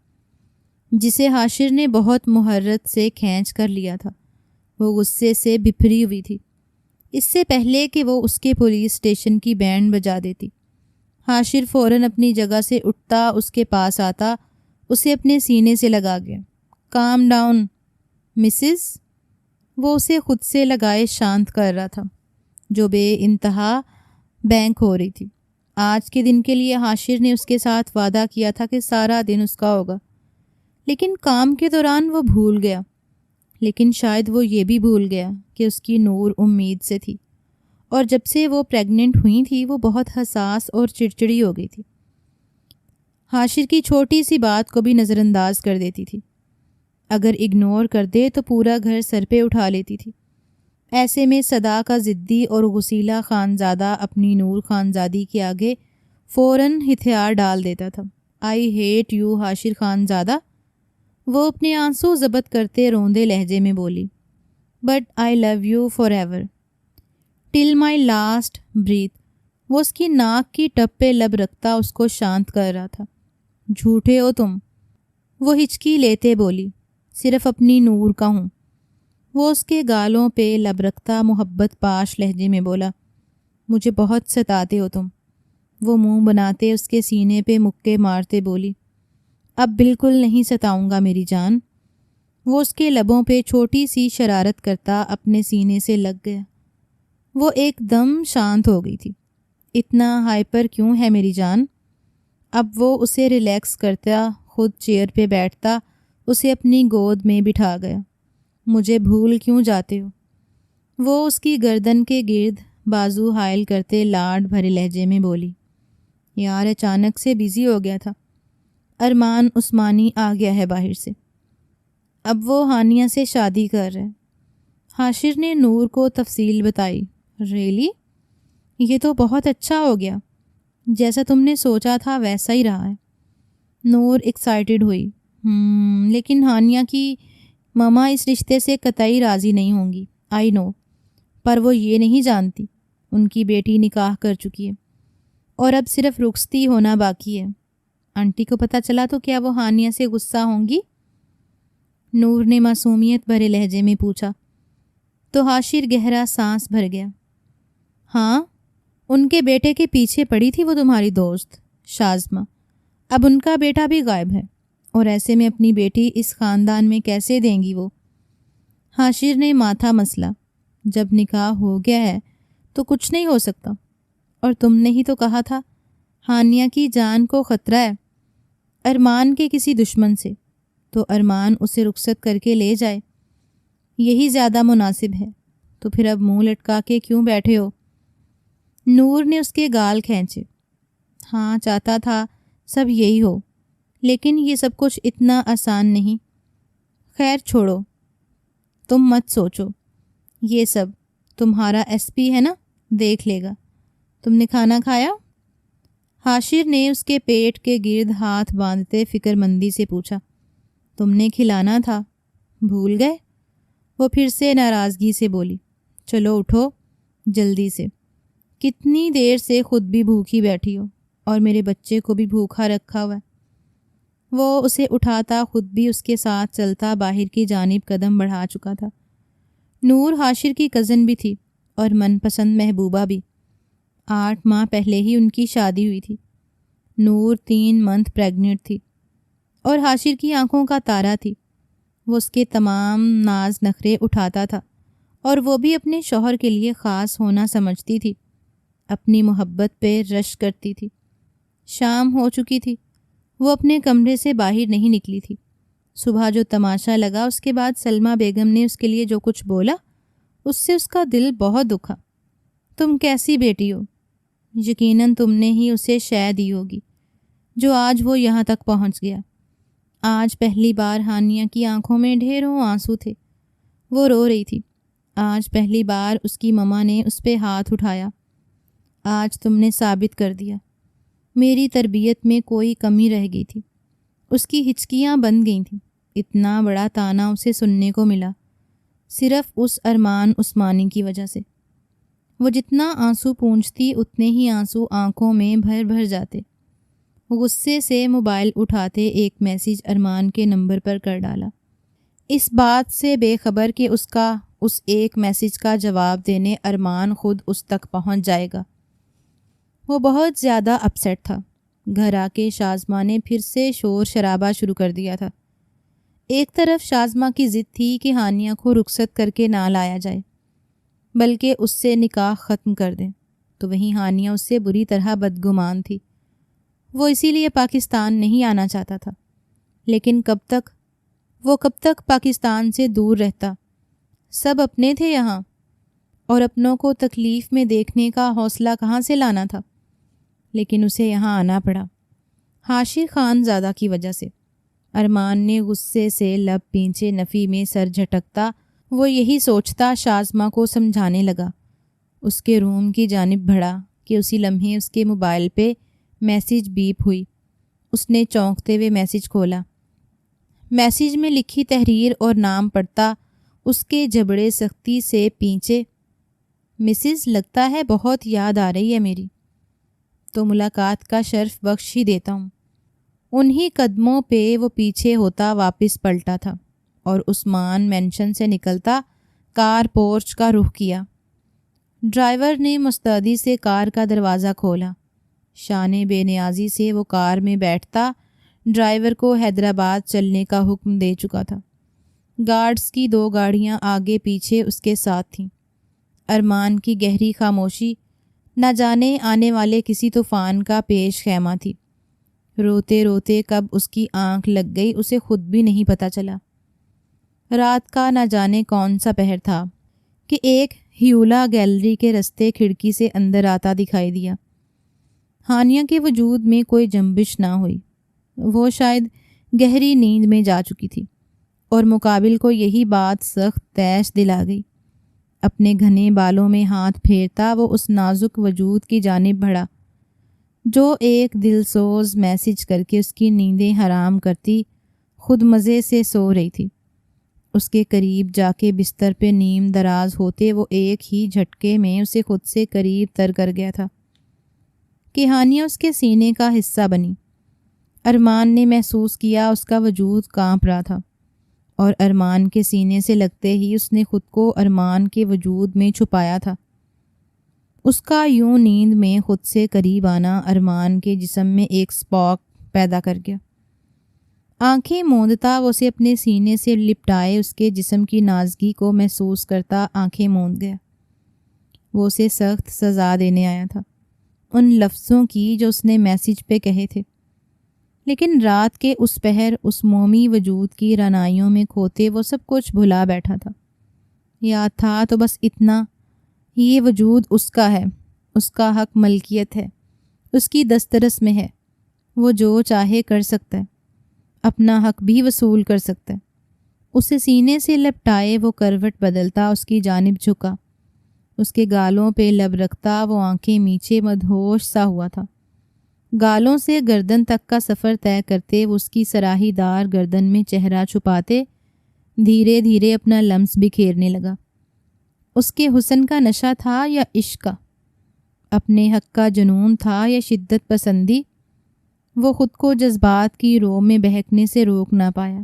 [SPEAKER 1] جسے حاشر نے بہت محرت سے کھینچ کر لیا تھا۔ وہ غصے سے بپھری ہوئی تھی۔ اس سے پہلے کہ وہ اس کے پولیس اسٹیشن کی بینڈ بجا دیتی، حاشر فوراً اپنی جگہ سے اٹھتا اس کے پاس آتا، اسے اپنے سینے سے لگا گیا۔ کام ڈاؤن مسز، وہ اسے خود سے لگائے شانت کر رہا تھا، جو بے انتہا بینک ہو رہی تھی۔ آج کے دن کے لیے حاشر نے اس کے ساتھ وعدہ کیا تھا کہ سارا دن اس کا ہوگا، لیکن کام کے دوران وہ بھول گیا۔ لیکن شاید وہ یہ بھی بھول گیا کہ اس کی نور امید سے تھی، اور جب سے وہ پریگننٹ ہوئی تھی وہ بہت حساس اور چڑچڑی ہو گئی تھی۔ حاشر کی چھوٹی سی بات کو بھی نظر انداز کر دیتی تھی، اگر اگنور کر دے تو پورا گھر سر پہ اٹھا لیتی تھی۔ ایسے میں صدا کا ضدی اور غسیلہ خانزادہ اپنی نور خانزادی کے آگے فوراً ہتھیار ڈال دیتا تھا۔ I hate you Hashir Khanzada, وہ اپنے آنسو ضبط کرتے روندے لہجے میں بولی، but I love you forever till my last breath. وہ اس کی ناک کی ٹپ پہ لب رکھتا اس کو شانت کر رہا تھا۔ جھوٹے ہو تم، وہ ہچکی لیتے بولی، صرف اپنی نور کا ہوں۔ وہ اس کے گالوں پہ لب رکھتا محبت پاش لہجے میں بولا، مجھے بہت ستاتے ہو تم۔ وہ منہ بناتے اس کے سینے پہ مکے مارتے بولی، اب بالکل نہیں ستاؤں گا میری جان۔ وہ اس کے لبوں پہ چھوٹی سی شرارت کرتا اپنے سینے سے لگ گیا۔ وہ ایک دم شانت ہو گئی تھی۔ اتنا ہائپر کیوں ہے میری جان؟ اب وہ اسے ریلیکس کرتا خود چیئر پہ بیٹھتا اسے اپنی گود میں بٹھا گیا۔ مجھے بھول کیوں جاتے ہو؟ وہ اس کی گردن کے گرد بازو حائل کرتے لاڈ بھرے لہجے میں بولی۔ یار اچانک سے بزی ہو گیا تھا، ارمان عثمانی آ گیا ہے باہر سے، اب وہ ہانیہ سے شادی کر رہے۔ حاشر نے نور کو تفصیل بتائی۔ ریلی؟ یہ تو بہت اچھا ہو گیا، جیسا تم نے سوچا تھا ویسا ہی رہا ہے۔ نور ایکسائٹڈ ہوئی۔ لیکن ہانیہ کی ماما اس رشتے سے قطعی راضی نہیں ہوں گی، آئی نو، پر وہ یہ نہیں جانتی ان کی بیٹی نکاح کر چکی ہے اور اب صرف رخصتی ہونا باقی ہے۔ آنٹی کو پتہ چلا تو کیا وہ ہانیہ سے غصہ ہوں گی؟ نور نے معصومیت بھرے لہجے میں پوچھا تو حاشر گہرا سانس بھر گیا۔ ہاں، ان کے بیٹے کے پیچھے پڑی تھی وہ تمہاری دوست شازمہ، اب ان کا بیٹا بھی غائب ہے، اور ایسے میں اپنی بیٹی اس خاندان میں کیسے دیں گی وہ؟ حاشر نے ماتھا مسلا۔ جب نکاح ہو گیا ہے تو کچھ نہیں ہو سکتا، اور تم نے ہی تو کہا تھا ہانیہ کی جان کو خطرہ ہے ارمان کے کسی دشمن سے، تو ارمان اسے رخصت کر کے لے جائے، یہی زیادہ مناسب ہے۔ تو پھر اب منہ لٹکا کے کیوں بیٹھے ہو؟ نور نے اس کے گال کھینچے۔ ہاں، چاہتا تھا سب یہی ہو، لیکن یہ سب کچھ اتنا آسان نہیں۔ خیر چھوڑو، تم مت سوچو، یہ سب تمہارا ایس پی ہے نا، دیکھ لے گا۔ تم نے کھانا کھایا؟ حاشر نے اس کے پیٹ کے گرد ہاتھ باندھتے فکر مندی سے پوچھا۔ تم نے کھلانا تھا، بھول گئے؟ وہ پھر سے ناراضگی سے بولی۔ چلو اٹھو جلدی سے، کتنی دیر سے خود بھی بھوکی بیٹھی ہو اور میرے بچے کو بھی بھوکا رکھا ہوا ہے۔ وہ اسے اٹھاتا خود بھی اس کے ساتھ چلتا باہر کی جانب قدم بڑھا چکا تھا۔ نور حاشر کی کزن بھی تھی اور من پسند محبوبہ بھی۔ 8 ماہ پہلے ہی ان کی شادی ہوئی تھی۔ نور 3 منتھ پریگننٹ تھی اور حاشر کی آنکھوں کا تارا تھی۔ وہ اس کے تمام ناز نخرے اٹھاتا تھا اور وہ بھی اپنے شوہر کے لیے خاص ہونا سمجھتی تھی، اپنی محبت پہ رشک کرتی تھی۔ شام ہو چکی تھی، وہ اپنے کمرے سے باہر نہیں نکلی تھی۔ صبح جو تماشا لگا اس کے بعد سلمہ بیگم نے اس کے لیے جو کچھ بولا اس سے اس کا دل بہت دکھا۔ تم کیسی بیٹی ہو، یقیناً تم نے ہی اسے شے دی ہوگی جو آج وہ یہاں تک پہنچ گیا۔ آج پہلی بار ہانیہ کی آنکھوں میں ڈھیروں آنسو تھے، وہ رو رہی تھی۔ آج پہلی بار اس کی ماما نے اس پہ ہاتھ اٹھایا۔ آج تم نے ثابت کر دیا، میری تربیت میں کوئی کمی رہ گئی تھی۔ اس کی ہچکیاں بند گئی تھیں۔ اتنا بڑا طعنہ اسے سننے کو ملا صرف اس ارمان عثمانی کی وجہ سے۔ وہ جتنا آنسو پونچھتی اتنے ہی آنسو آنکھوں میں بھر بھر جاتے۔ غصے سے موبائل اٹھاتے ایک میسیج ارمان کے نمبر پر کر ڈالا، اس بات سے بے خبر کہ اس کا اس ایک میسیج کا جواب دینے ارمان خود اس تک پہنچ جائے گا۔ وہ بہت زیادہ اپسیٹ تھا۔ گھر آ کے شازمہ نے پھر سے شور شرابہ شروع کر دیا تھا۔ ایک طرف شازمہ کی ضد تھی کہ ہانیہ کو رخصت کر کے نہ لایا جائے بلکہ اس سے نکاح ختم کر دیں، تو وہیں ہانیہ اس سے بری طرح بدگمان تھی۔ وہ اسی لیے پاکستان نہیں آنا چاہتا تھا، لیکن کب تک پاکستان سے دور رہتا؟ سب اپنے تھے یہاں، اور اپنوں کو تکلیف میں دیکھنے کا حوصلہ کہاں سے لانا تھا؟ لیکن اسے یہاں آنا پڑا، حاشر خان زادہ کی وجہ سے۔ ارمان نے غصے سے لب پیچھے نفی میں سر جھٹکتا وہ یہی سوچتا شازمہ کو سمجھانے لگا۔ اس کے روم کی جانب بڑھا کہ اسی لمحے اس کے موبائل پہ میسیج بیپ ہوئی۔ اس نے چونکتے ہوئے میسیج کھولا۔ میسیج میں لکھی تحریر اور نام پڑھتا اس کے جبڑے سختی سے پیچھے، مسز لگتا ہے بہت یاد آ رہی ہے میری، تو ملاقات کا شرف بخش ہی دیتا ہوں۔ انہی قدموں پہ وہ پیچھے ہوتا واپس پلٹا تھا اور عثمان مینشن سے نکلتا کار پورچ کا رخ کیا۔ ڈرائیور نے مستعدی سے کار کا دروازہ کھولا۔ شان بے نیازی سے وہ کار میں بیٹھتا ڈرائیور کو حیدرآباد چلنے کا حکم دے چکا تھا۔ گارڈز کی 2 گاڑیاں آگے پیچھے اس کے ساتھ تھیں۔ ارمان کی گہری خاموشی نہ جانے آنے والے کسی طوفان کا پیش خیمہ تھی۔ روتے روتے کب اس کی آنکھ لگ گئی اسے خود بھی نہیں پتہ چلا۔ رات کا نہ جانے کون سا پہر تھا کہ ایک ہیولا گیلری کے رستے کھڑکی سے اندر آتا دکھائی دیا۔ ہانیہ کے وجود میں کوئی جنبش نہ ہوئی، وہ شاید گہری نیند میں جا چکی تھی، اور مقابل کو یہی بات سخت تیش دلا گئی۔ اپنے گھنے بالوں میں ہاتھ پھیرتا وہ اس نازک وجود کی جانب بڑھا جو ایک دل سوز میسیج کر کے اس کی نیندیں حرام کرتی خود مزے سے سو رہی تھی۔ اس کے قریب جا کے بستر پہ نیم دراز ہوتے وہ ایک ہی جھٹکے میں اسے خود سے قریب تر کر گیا تھا کہ ہانیہ اس کے سینے کا حصہ بنی۔ ارمان نے محسوس کیا اس کا وجود کانپ رہا تھا، اور ارمان کے سینے سے لگتے ہی اس نے خود کو ارمان کے وجود میں چھپایا تھا۔ اس کا یوں نیند میں خود سے قریب آنا ارمان کے جسم میں ایک سپاک پیدا کر گیا۔ آنکھیں موندتا وہ اسے اپنے سینے سے لپٹائے اس کے جسم کی نازکی کو محسوس کرتا آنکھیں موند گیا۔ وہ اسے سخت سزا دینے آیا تھا ان لفظوں کی جو اس نے میسیج پہ کہے تھے، لیکن رات کے اس پہر اس مومی وجود کی رعنائیوں میں کھوتے وہ سب کچھ بھلا بیٹھا تھا۔ یاد تھا تو بس اتنا، یہ وجود اس کا ہے، اس کا حق ملکیت ہے، اس کی دسترس میں ہے، وہ جو چاہے کر سکتا ہے، اپنا حق بھی وصول کر سکتا ہے۔ اسے سینے سے لپٹائے وہ کروٹ بدلتا اس کی جانب جھکا، اس کے گالوں پہ لب رکھتا وہ آنکھیں میچے مدہوش سا ہوا تھا۔ گالوں سے گردن تک کا سفر طے کرتے وہ اس کی سراہی دار گردن میں چہرہ چھپاتے دھیرے دھیرے اپنا لمس بکھیرنے لگا۔ اس کے حسن کا نشہ تھا یا عشق کا، اپنے حق کا جنون تھا یا شدت پسندی، وہ خود کو جذبات کی رو میں بہکنے سے روک نہ پایا۔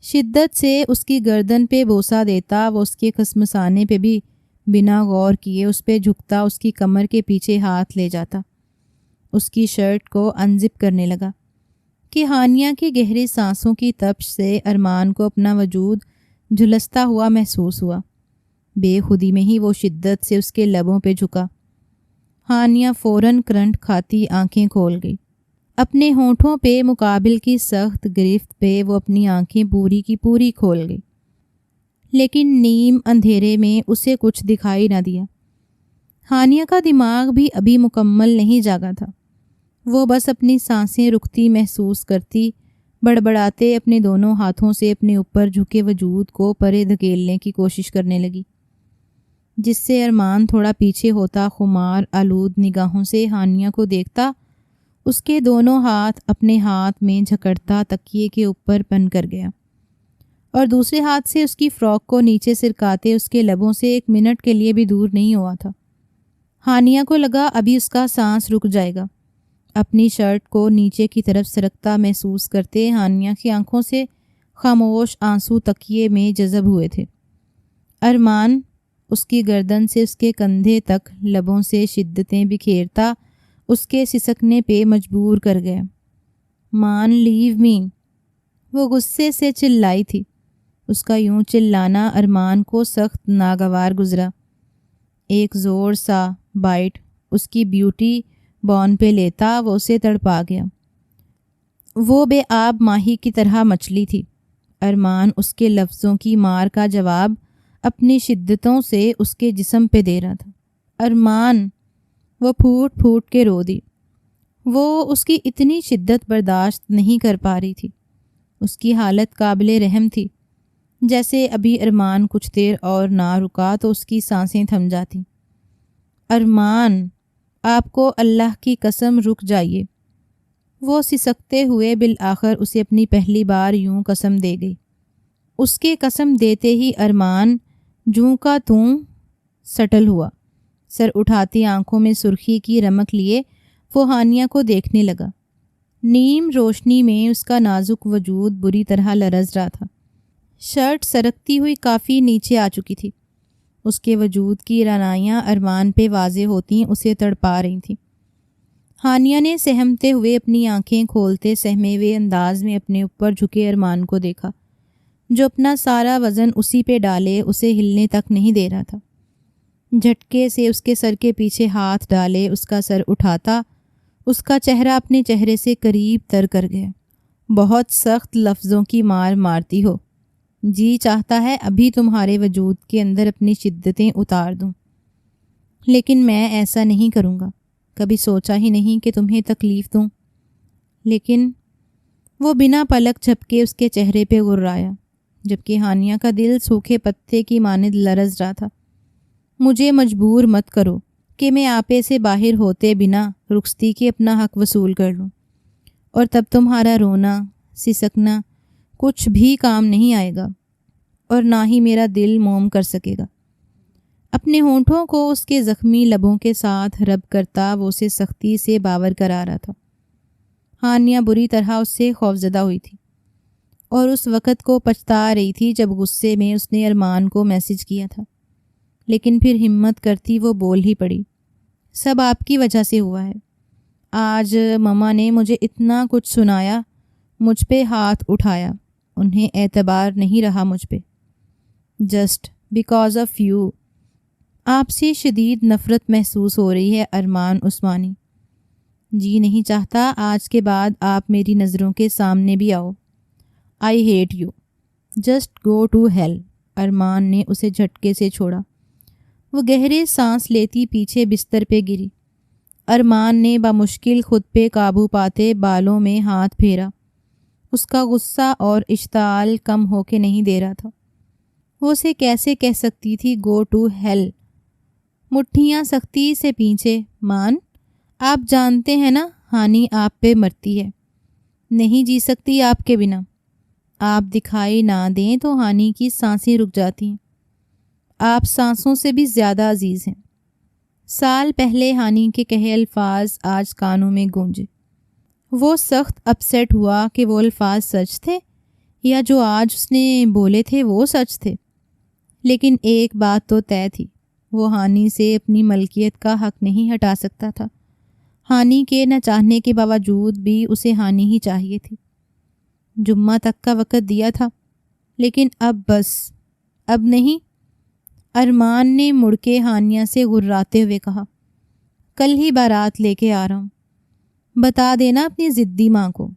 [SPEAKER 1] شدت سے اس کی گردن پہ بوسہ دیتا وہ اس کے کھسمسانے پہ بھی بنا غور کیے اس پہ جھکتا، اس کی کمر کے پیچھے ہاتھ لے جاتا، اس کی شرٹ کو انزپ کرنے لگا کہ ہانیہ کی گہری سانسوں کی تپش سے ارمان کو اپنا وجود جھلستا ہوا محسوس ہوا۔ بے خودی میں ہی وہ شدت سے اس کے لبوں پہ جھکا۔ ہانیہ فوراً کرنٹ کھاتی آنکھیں کھول گئی۔ اپنے ہونٹوں پہ مقابل کی سخت گرفت پہ وہ اپنی آنکھیں پوری کی پوری کھول گئی، لیکن نیم اندھیرے میں اسے کچھ دکھائی نہ دیا۔ ہانیہ کا دماغ بھی ابھی مکمل نہیں جاگا تھا، وہ بس اپنی سانسیں رکتی محسوس کرتی بڑبڑاتے اپنے دونوں ہاتھوں سے اپنے اوپر جھکے وجود کو پرے دھکیلنے کی کوشش کرنے لگی، جس سے ارمان تھوڑا پیچھے ہوتا خمار آلود نگاہوں سے ہانیہ کو دیکھتا، اس کے دونوں ہاتھ اپنے ہاتھ میں جھکڑتا تکیے کے اوپر پن کر گیا، اور دوسرے ہاتھ سے اس کی فراک کو نیچے سرکاتے اس کے لبوں سے 1 منٹ کے لیے بھی دور نہیں ہوا تھا۔ ہانیہ کو لگا ابھی اس کا سانس رک جائے گا۔ اپنی شرٹ کو نیچے کی طرف سرکتا محسوس کرتے ہانیہ کی آنکھوں سے خاموش آنسو تکیے میں جذب ہوئے تھے۔ ارمان اس کی گردن سے اس کے کندھے تک لبوں سے شدتیں بکھیرتا اس کے سسکنے پہ مجبور کر گیا۔ مان لیو می، وہ غصے سے چلائی تھی۔ اس کا یوں چلانا ارمان کو سخت ناگوار گزرا۔ ایک زور سا بائٹ اس کی بیوٹی بون پہ لیتا وہ اسے تڑپا گیا۔ وہ بے آب ماہی کی طرح مچھلی تھی۔ ارمان اس کے لفظوں کی مار کا جواب اپنی شدتوں سے اس کے جسم پہ دے رہا تھا۔ ارمان، وہ پھوٹ پھوٹ کے رو دی۔ وہ اس کی اتنی شدت برداشت نہیں کر پا رہی تھی۔ اس کی حالت قابل رحم تھی، جیسے ابھی ارمان کچھ دیر اور نہ رکا تو اس کی سانسیں تھم جاتیں۔ ارمان، آپ کو اللہ کی قسم رک جائیے۔ وہ سسکتے ہوئے بالآخر اسے اپنی پہلی بار یوں قسم دے گئی۔ اس کے قسم دیتے ہی ارمان جوں کا توں سٹل ہوا۔ سر اٹھاتی آنکھوں میں سرخی کی رمق لیے وہ ہانیہ کو دیکھنے لگا۔ نیم روشنی میں اس کا نازک وجود بری طرح لرز رہا تھا۔ شرٹ سرکتی ہوئی کافی نیچے آ چکی تھی۔ اس کے وجود کی رعنائیاں ارمان پہ واضح ہوتی اسے تڑپا رہی تھیں۔ ہانیہ نے سہمتے ہوئے اپنی آنکھیں کھولتے سہمے ہوئے انداز میں اپنے اوپر جھکے ارمان کو دیکھا، جو اپنا سارا وزن اسی پہ ڈالے اسے ہلنے تک نہیں دے رہا تھا۔ جھٹکے سے اس کے سر کے پیچھے ہاتھ ڈالے اس کا سر اٹھاتا اس کا چہرہ اپنے چہرے سے قریب تر کر گیا۔ بہت سخت لفظوں کی مار مارتی ہو، جی چاہتا ہے ابھی تمہارے وجود کے اندر اپنی شدتیں اتار دوں، لیکن میں ایسا نہیں کروں گا۔ کبھی سوچا ہی نہیں کہ تمہیں تکلیف دوں۔ لیکن وہ بنا پلک جھپکے اس کے چہرے پہ غرایا، جبکہ ہانیہ کا دل سوکھے پتے کی مانند لرز رہا تھا۔ مجھے مجبور مت کرو کہ میں آپے سے باہر ہوتے بنا رخصتی کے اپنا حق وصول کر لوں، اور تب تمہارا رونا سسکنا کچھ بھی کام نہیں آئے گا، اور نہ ہی میرا دل موم کر سکے گا۔ اپنے ہونٹوں کو اس کے زخمی لبوں کے ساتھ رب کرتا وہ اسے سختی سے باور کرا رہا تھا۔ ہانیہ بری طرح اس سے خوفزدہ ہوئی تھی اور اس وقت کو پچھتا رہی تھی جب غصے میں اس نے ارمان کو میسج کیا تھا، لیکن پھر ہمت کرتی وہ بول ہی پڑی، سب آپ کی وجہ سے ہوا ہے۔ آج مما نے مجھے اتنا کچھ سنایا، مجھ پہ ہاتھ اٹھایا، انہیں اعتبار نہیں رہا مجھ پہ، جسٹ بیکاز آف یو۔ آپ سے شدید نفرت محسوس ہو رہی ہے ارمان عثمانی۔ جی نہیں چاہتا آج کے بعد آپ میری نظروں کے سامنے بھی آؤ۔ I hate you, just go to hell. Armaan نے اسے جھٹکے سے چھوڑا۔ وہ گہرے سانس لیتی پیچھے بستر پہ گری۔ ارمان نے بامشکل خود پہ قابو پاتے بالوں میں ہاتھ پھیرا۔ اس کا غصہ اور اشتعال کم ہو کے نہیں دے رہا تھا۔ وہ اسے کیسے کہہ سکتی تھی گو ٹو ہیل؟ مٹھیاں سختی سے پیچھے، مان، آپ جانتے ہیں نا ہانی آپ پہ مرتی ہے، نہیں جی سکتی آپ کے بنا۔ آپ دکھائی نہ دیں تو ہانی کی سانسیں رک جاتی ہیں۔ آپ سانسوں سے بھی زیادہ عزیز ہیں۔ سال پہلے ہانی کے کہے الفاظ آج کانوں میں گونجے۔ وہ سخت اپسیٹ ہوا کہ وہ الفاظ سچ تھے یا جو آج اس نے بولے تھے وہ سچ تھے۔ لیکن ایک بات تو طے تھی، وہ ہانی سے اپنی ملکیت کا حق نہیں ہٹا سکتا تھا۔ ہانی کے نہ چاہنے کے باوجود بھی اسے ہانی ہی چاہیے تھی۔ جمعہ تک کا وقت دیا تھا، لیکن اب بس، اب نہیں۔ ارمان نے مڑ کے ہانیہ سے غراتے ہوئے کہا، کل ہی بارات لے کے آ رہا ہوں، بتا دینا اپنی ضدی ماں کو،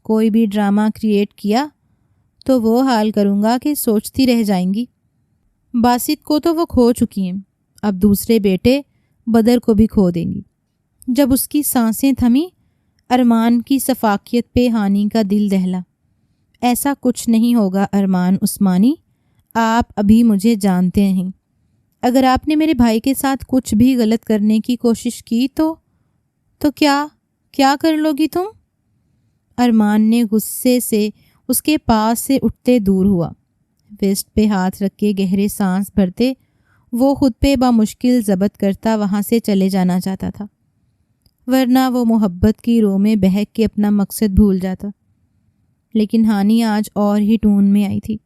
[SPEAKER 1] کوئی بھی ڈرامہ کریٹ کیا تو وہ حال کروں گا کہ سوچتی رہ جائیں گی۔ باسط کو تو وہ کھو چکی ہیں، اب دوسرے بیٹے بدر کو بھی کھو دیں گی۔ جب اس کی سانسیں تھمی، ارمان کی سفاکیت پہ ہانی کا دل دہلا۔ ایسا کچھ نہیں ہوگا ارمان عثمانی، آپ ابھی مجھے جانتے نہیں۔ اگر آپ نے میرے بھائی کے ساتھ کچھ بھی غلط کرنے کی کوشش کی تو کیا کر لو گی تم؟ ارمان نے غصے سے اس کے پاس سے اٹھتے دور ہوا۔ ویسٹ پہ ہاتھ رکھ کے گہرے سانس بھرتے وہ خود پہ بامشکل ضبط کرتا وہاں سے چلے جانا چاہتا تھا، ورنہ وہ محبت کی رو میں بہک کے اپنا مقصد بھول جاتا۔ لیکن ہانی آج اور ہی ٹون میں آئی تھی۔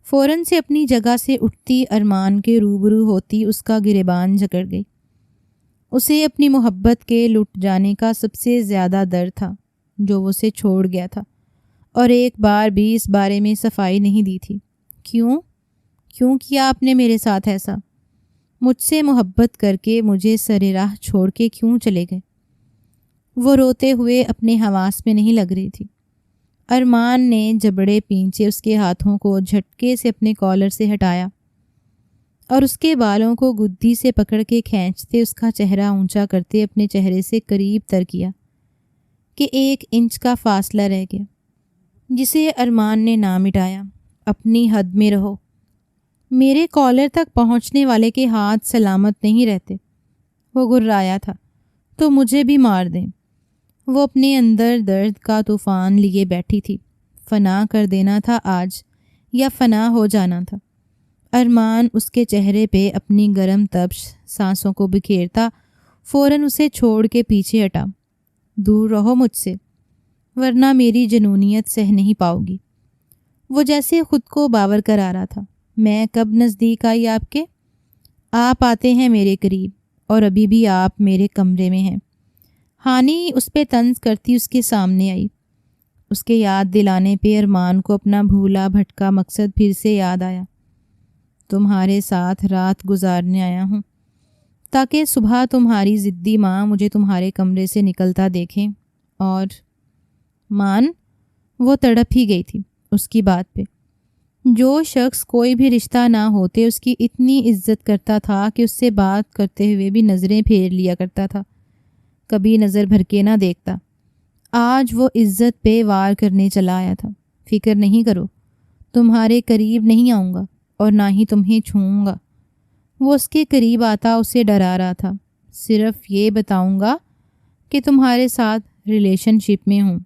[SPEAKER 1] فوراً سے اپنی جگہ سے اٹھتی ارمان کے روبرو ہوتی اس کا گریبان جکڑ گئی۔ اسے اپنی محبت کے لٹ جانے کا سب سے زیادہ درد تھا، جو وہ اسے چھوڑ گیا تھا، اور ایک بار بھی اس بارے میں صفائی نہیں دی تھی۔ کیوں کیا آپ نے میرے ساتھ ایسا؟ مجھ سے محبت کر کے مجھے سرے راہ چھوڑ کے کیوں چلے گئے؟ وہ روتے ہوئے اپنے حواس میں نہیں لگ رہی تھی۔ ارمان نے جبڑے پیچھے اس کے ہاتھوں کو جھٹکے سے اپنے کالر سے ہٹایا۔ اور اس کے بالوں کو گدی سے پکڑ کے کھینچتے اس کا چہرہ اونچا کرتے اپنے چہرے سے قریب تر کیا کہ 1 انچ کا فاصلہ رہ گیا، جسے ارمان نے نہ مٹایا۔ اپنی حد میں رہو، میرے کالر تک پہنچنے والے کے ہاتھ سلامت نہیں رہتے۔ وہ گھرایا تھا، تو مجھے بھی مار دیں۔ وہ اپنے اندر درد کا طوفان لیے بیٹھی تھی۔ فنا کر دینا تھا آج، یا فنا ہو جانا تھا۔ ارمان اس کے چہرے پہ اپنی گرم تپش سانسوں کو بکھیرتا فوراً اسے چھوڑ کے پیچھے ہٹا۔ دور رہو مجھ سے، ورنہ میری جنونیت سہ نہیں پاؤ گی۔ وہ جیسے خود کو باور کرا رہا تھا۔ میں کب نزدیک آئی آپ کے؟ آپ آتے ہیں میرے قریب، اور ابھی بھی آپ میرے کمرے میں ہیں۔ ہانی اس پہ طنز کرتی اس کے سامنے آئی۔ اس کے یاد دلانے پہ ارمان کو اپنا بھولا بھٹکا مقصد پھر سے یاد آیا۔ تمہارے ساتھ رات گزارنے آیا ہوں، تاکہ صبح تمہاری ضدی ماں مجھے تمہارے کمرے سے نکلتا دیکھیں۔ اور مان، وہ تڑپ ہی گئی تھی اس کی بات پہ۔ جو شخص کوئی بھی رشتہ نہ ہوتے اس کی اتنی عزت کرتا تھا کہ اس سے بات کرتے ہوئے بھی نظریں پھیر لیا کرتا تھا، کبھی نظر بھر کے نہ دیکھتا۔ آج وہ عزت پہ وار کرنے چلا آیا تھا۔ فکر نہیں کرو، تمہارے قریب نہیں آؤں گا اور نہ ہی تمہیں چھوؤں گا۔ وہ اس کے قریب آتا اسے ڈرا رہا تھا۔ صرف یہ بتاؤں گا کہ تمہارے ساتھ ریلیشن شپ میں ہوں،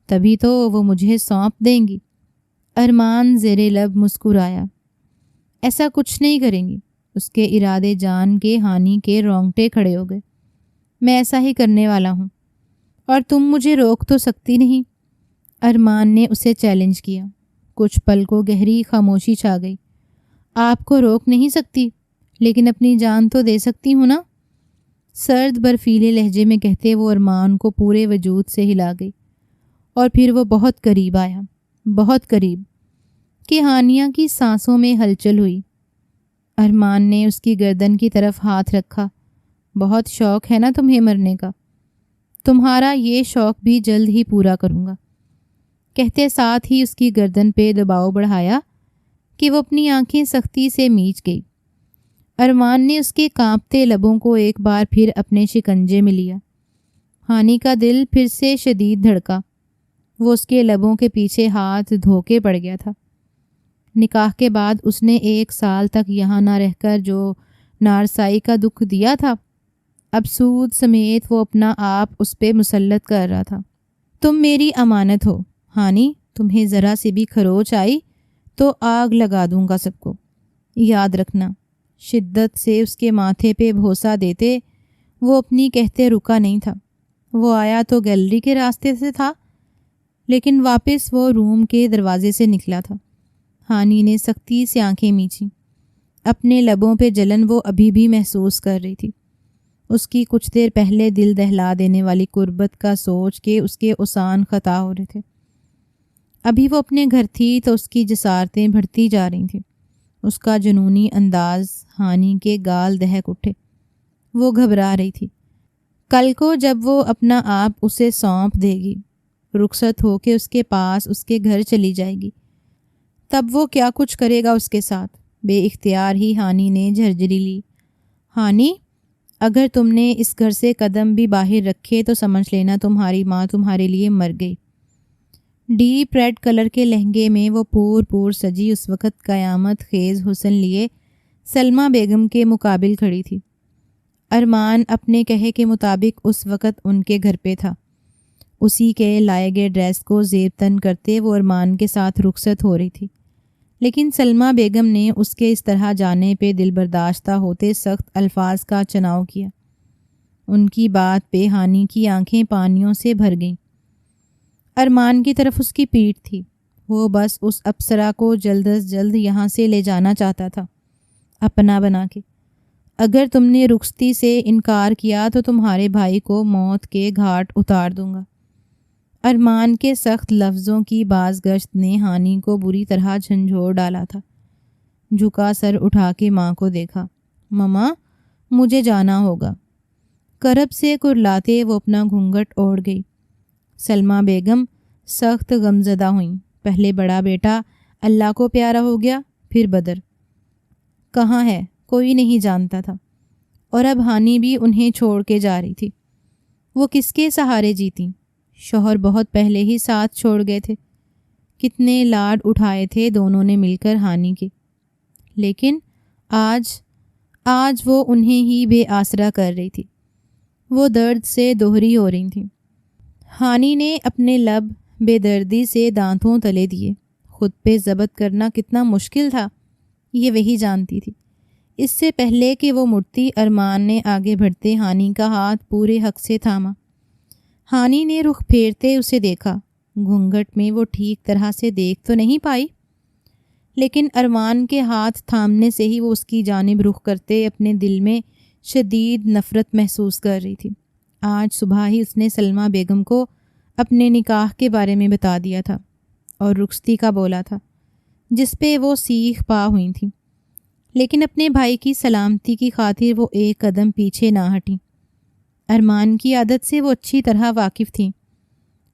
[SPEAKER 1] تبھی تو وہ مجھے سونپ دیں گی۔ ارمان زیر لب مسکرایا۔ ایسا کچھ نہیں کریں گی۔ اس کے ارادے جان کے ہانی کے رونگٹے کھڑے ہو گئے۔ میں ایسا ہی کرنے والا ہوں، اور تم مجھے روک تو سکتی نہیں۔ ارمان نے اسے چیلنج کیا۔ کچھ پل کو گہری خاموشی چھا گئی۔ آپ کو روک نہیں سکتی، لیکن اپنی جان تو دے سکتی ہوں نا؟ سرد برفیلے لہجے میں کہتے وہ ارمان کو پورے وجود سے ہلا گئی، اور پھر وہ بہت قریب آیا، بہت قریب، کہ ہانیہ کی سانسوں میں ہلچل ہوئی۔ ارمان نے اس کی گردن کی طرف ہاتھ رکھا۔ بہت شوق ہے نا تمہیں مرنے کا؟ تمہارا یہ شوق بھی جلد ہی پورا کروں گا، کہتے ساتھ ہی اس کی گردن پہ دباؤ بڑھایا کہ وہ اپنی آنکھیں سختی سے میچ گئی۔ ارمان نے اس کے کانپتے لبوں کو ایک بار پھر اپنے شکنجے میں لیا۔ ہانی کا دل پھر سے شدید دھڑکا۔ وہ اس کے لبوں کے پیچھے ہاتھ دھو کے پڑ گیا تھا۔ نکاح کے بعد اس نے 1 سال تک یہاں نہ رہ کر جو نارسائی کا دکھ دیا تھا، اب سود سمیت وہ اپنا آپ اس پہ مسلط کر رہا تھا۔ تم میری امانت ہو ہانی، تمہیں ذرا سی بھی کھروچ آئی تو آگ لگا دوں گا سب کو، یاد رکھنا۔ شدت سے اس کے ماتھے پہ بھوسا دیتے وہ اپنی کہتے رکا نہیں تھا۔ وہ آیا تو گیلری کے راستے سے تھا، لیکن واپس وہ روم کے دروازے سے نکلا تھا۔ ہانی نے سختی سے آنکھیں میچیں۔ اپنے لبوں پہ جلن وہ ابھی بھی محسوس کر رہی تھی۔ اس کی کچھ دیر پہلے دل دہلا دینے والی قربت کا سوچ کے اس کے اوسان خطا ہو رہے تھے۔ ابھی وہ اپنے گھر تھی تو اس کی جسارتیں بڑھتی جا رہی تھیں۔ اس کا جنونی انداز ہانی کے گال دہک اٹھے۔ وہ گھبرا رہی تھی۔ کل کو جب وہ اپنا آپ اسے سونپ دے گی، رخصت ہو کے اس کے پاس اس کے گھر چلی جائے گی، تب وہ کیا کچھ کرے گا اس کے ساتھ؟ بے اختیار ہی ہانی نے جھرجھری لی۔ ہانی، اگر تم نے اس گھر سے قدم بھی باہر رکھے تو سمجھ لینا تمہاری ماں تمہارے لیے مر گئی۔ ڈیپ ریڈ کلر کے لہنگے میں وہ پور سجی اس وقت قیامت خیز حسن لیے سلمہ بیگم کے مقابل کھڑی تھی۔ ارمان اپنے کہے کے مطابق اس وقت ان کے گھر پہ تھا۔ اسی کے لائے گئے ڈریس کو زیب تن کرتے وہ ارمان کے ساتھ رخصت ہو رہی تھی، لیکن سلمہ بیگم نے اس کے اس طرح جانے پہ دل برداشتہ ہوتے سخت الفاظ کا چناؤ کیا۔ ان کی بات پہ ہانی کی آنکھیں پانیوں سے بھر گئیں۔ ارمان کی طرف اس کی پیٹھ تھی۔ وہ بس اس اپسرا کو جلد از جلد یہاں سے لے جانا چاہتا تھا، اپنا بنا کے۔ اگر تم نے رخصتی سے انکار کیا تو تمہارے بھائی کو موت کے گھاٹ اتار دوں گا۔ ارمان کے سخت لفظوں کی باز گشت نے ہانی کو بری طرح جھنجھوڑ ڈالا تھا۔ جھکا سر اٹھا کے ماں کو دیکھا۔ مما، مجھے جانا ہوگا۔ کرب سے کرلاتے وہ اپنا گھونگھٹ اوڑھ گئی۔ سلمہ بیگم سخت غمزدہ ہوئیں۔ پہلے بڑا بیٹا اللہ کو پیارا ہو گیا، پھر بدر۔ کہاں ہے کوئی نہیں جانتا تھا، اور اب ہانی بھی انہیں چھوڑ کے جا رہی تھی۔ وہ کس کے سہارے جیتیں؟ شوہر بہت پہلے ہی ساتھ چھوڑ گئے تھے، کتنے لاڈ اٹھائے تھے دونوں نے مل کر ہانی کے، لیکن آج وہ انہیں ہی بے آسرا کر رہی تھی۔ وہ درد سے دوہری ہو رہی تھیں۔ ہانی نے اپنے لب بے دردی سے دانتوں تلے دیے۔ خود پہ ضبط کرنا کتنا مشکل تھا یہ وہی جانتی تھی۔ اس سے پہلے کہ وہ مڑتی، ارمان نے آگے بڑھتے ہانی کا ہاتھ پورے حق سے تھاما۔ ہانی نے رخ پھیرتے اسے دیکھا۔ گھونگھٹ میں وہ ٹھیک طرح سے دیکھ تو نہیں پائی، لیکن ارمان کے ہاتھ تھامنے سے ہی وہ اس کی جانب رخ کرتے اپنے دل میں شدید نفرت محسوس کر رہی تھی۔ آج صبح ہی اس نے سلمیٰ بیگم کو اپنے نکاح کے بارے میں بتا دیا تھا اور رخصتی کا بولا تھا، جس پہ وہ سیخ پا ہوئی تھیں، لیکن اپنے بھائی کی سلامتی کی خاطر وہ ایک قدم پیچھے نہ ہٹیں۔ ارمان کی عادت سے وہ اچھی طرح واقف تھیں۔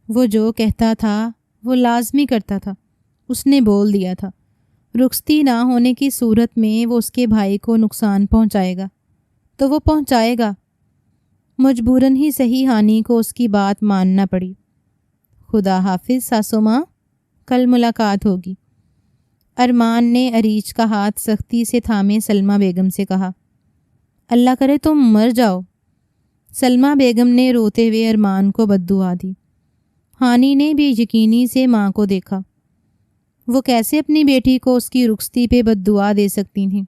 [SPEAKER 1] وہ جو کہتا تھا وہ لازمی کرتا تھا۔ اس نے بول دیا تھا رخصتی نہ ہونے کی صورت میں وہ اس کے بھائی کو نقصان پہنچائے گا تو وہ پہنچائے گا۔ مجبوراً ہی صحیح ہانی کو اس کی بات ماننا پڑی۔ خدا حافظ ساسو ماں، کل ملاقات ہوگی۔ ارمان نے عریج کا ہاتھ سختی سے تھامے سلمیٰ بیگم سے کہا۔ اللہ کرے تم مر جاؤ۔ سلمیٰ بیگم نے روتے ہوئے ارمان کو بددعا دی۔ ہانی نے بے یقینی سے ماں کو دیکھا۔ وہ کیسے اپنی بیٹی کو اس کی رخصتی پہ بددعا دے سکتی تھیں؟